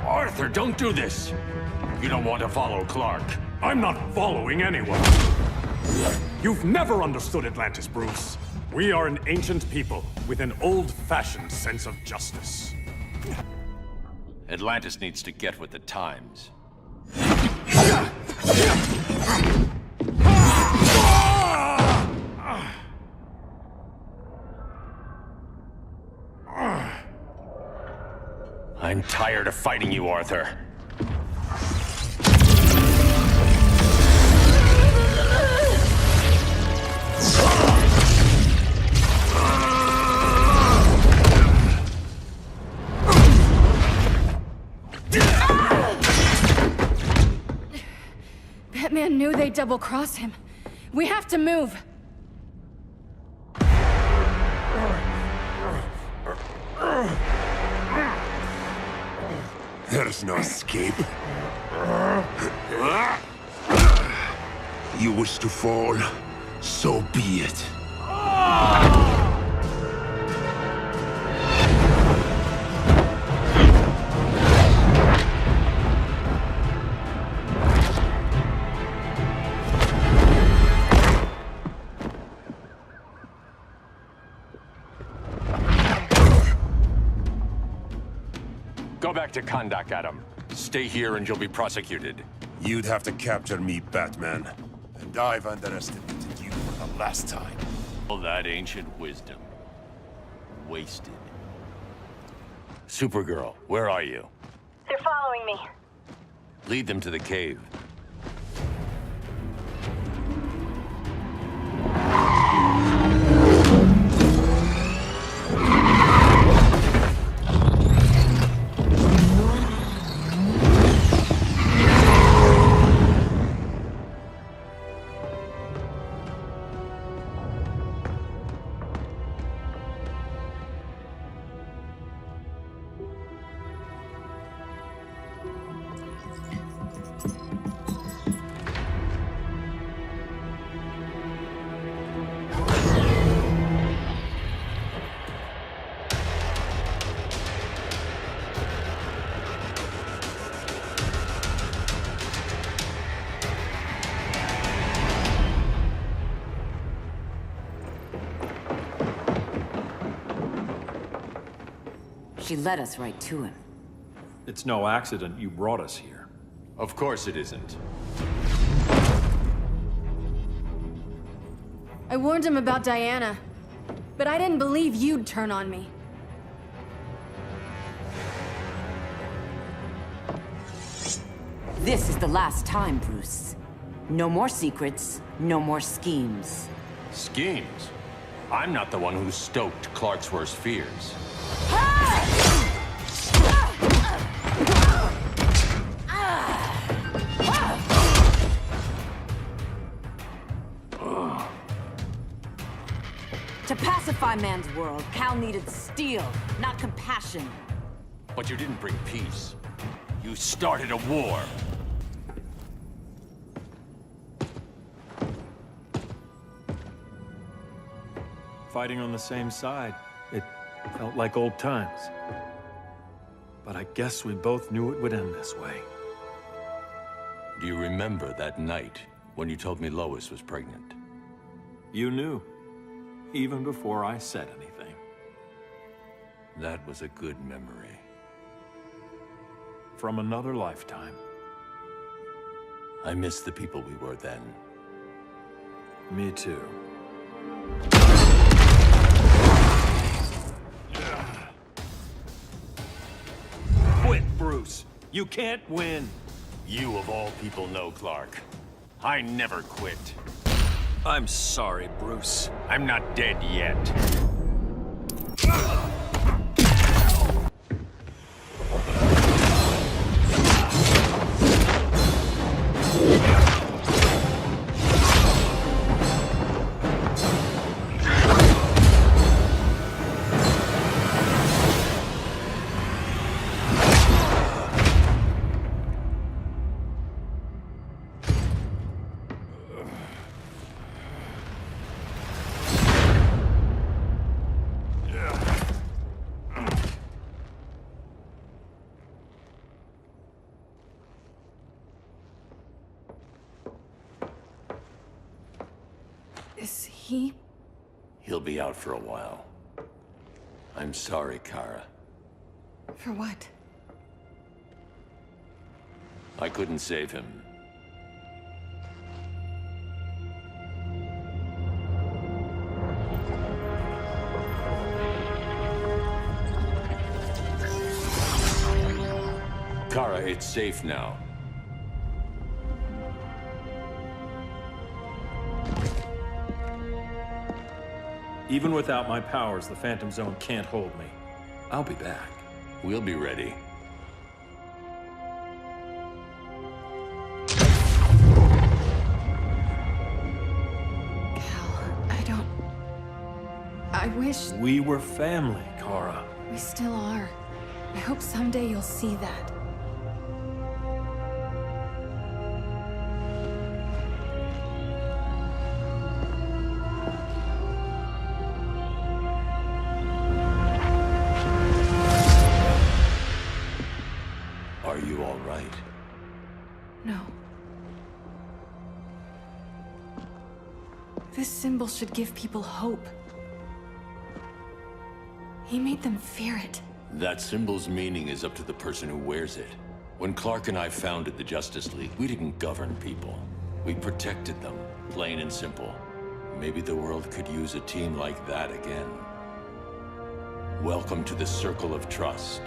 Arthur, don't do this! You don't want to follow Clark. I'm not following anyone. You've never understood Atlantis, Bruce. We are an ancient people with an old-fashioned sense of justice. Atlantis needs to get with the times. I'm tired of fighting you, Arthur. Batman knew they'd double-cross him. We have to move. There's no escape. You wish to fall, so be it. Go back to Kondak, Adam. Stay here and you'll be prosecuted. You'd have to capture me, Batman. And I've underestimated you for the last time. All that ancient wisdom. Wasted. Supergirl, where are you? They're following me. Lead them to the cave. She led us right to him. It's no accident you brought us here. Of course it isn't. I warned him about Diana, but I didn't believe you'd turn on me. This is the last time, Bruce. No more secrets, no more schemes. Schemes? I'm not the one who stoked Clark's worst fears. To pacify man's world, Cal needed steel, not compassion. But you didn't bring peace. You started a war. Fighting on the same side, it felt like old times. But I guess we both knew it would end this way. Do you remember that night when you told me Lois was pregnant? You knew, even before I said anything. That was a good memory. From another lifetime. I miss the people we were then. Me too. Quit, Bruce. You can't win. You of all people know, Clark. I never quit. I'm sorry, Bruce. I'm not dead yet. Is he? He'll be out for a while. I'm sorry, Kara. For what? I couldn't save him. Kara, it's safe now. Even without my powers, the Phantom Zone can't hold me. I'll be back. We'll be ready. I wish... We were family, Kara. We still are. I hope someday you'll see that. Are you all right? No. This symbol should give people hope. He made them fear it. That symbol's meaning is up to the person who wears it. When Clark and I founded the Justice League, we didn't govern people. We protected them, plain and simple. Maybe the world could use a team like that again. Welcome to the Circle of Trust.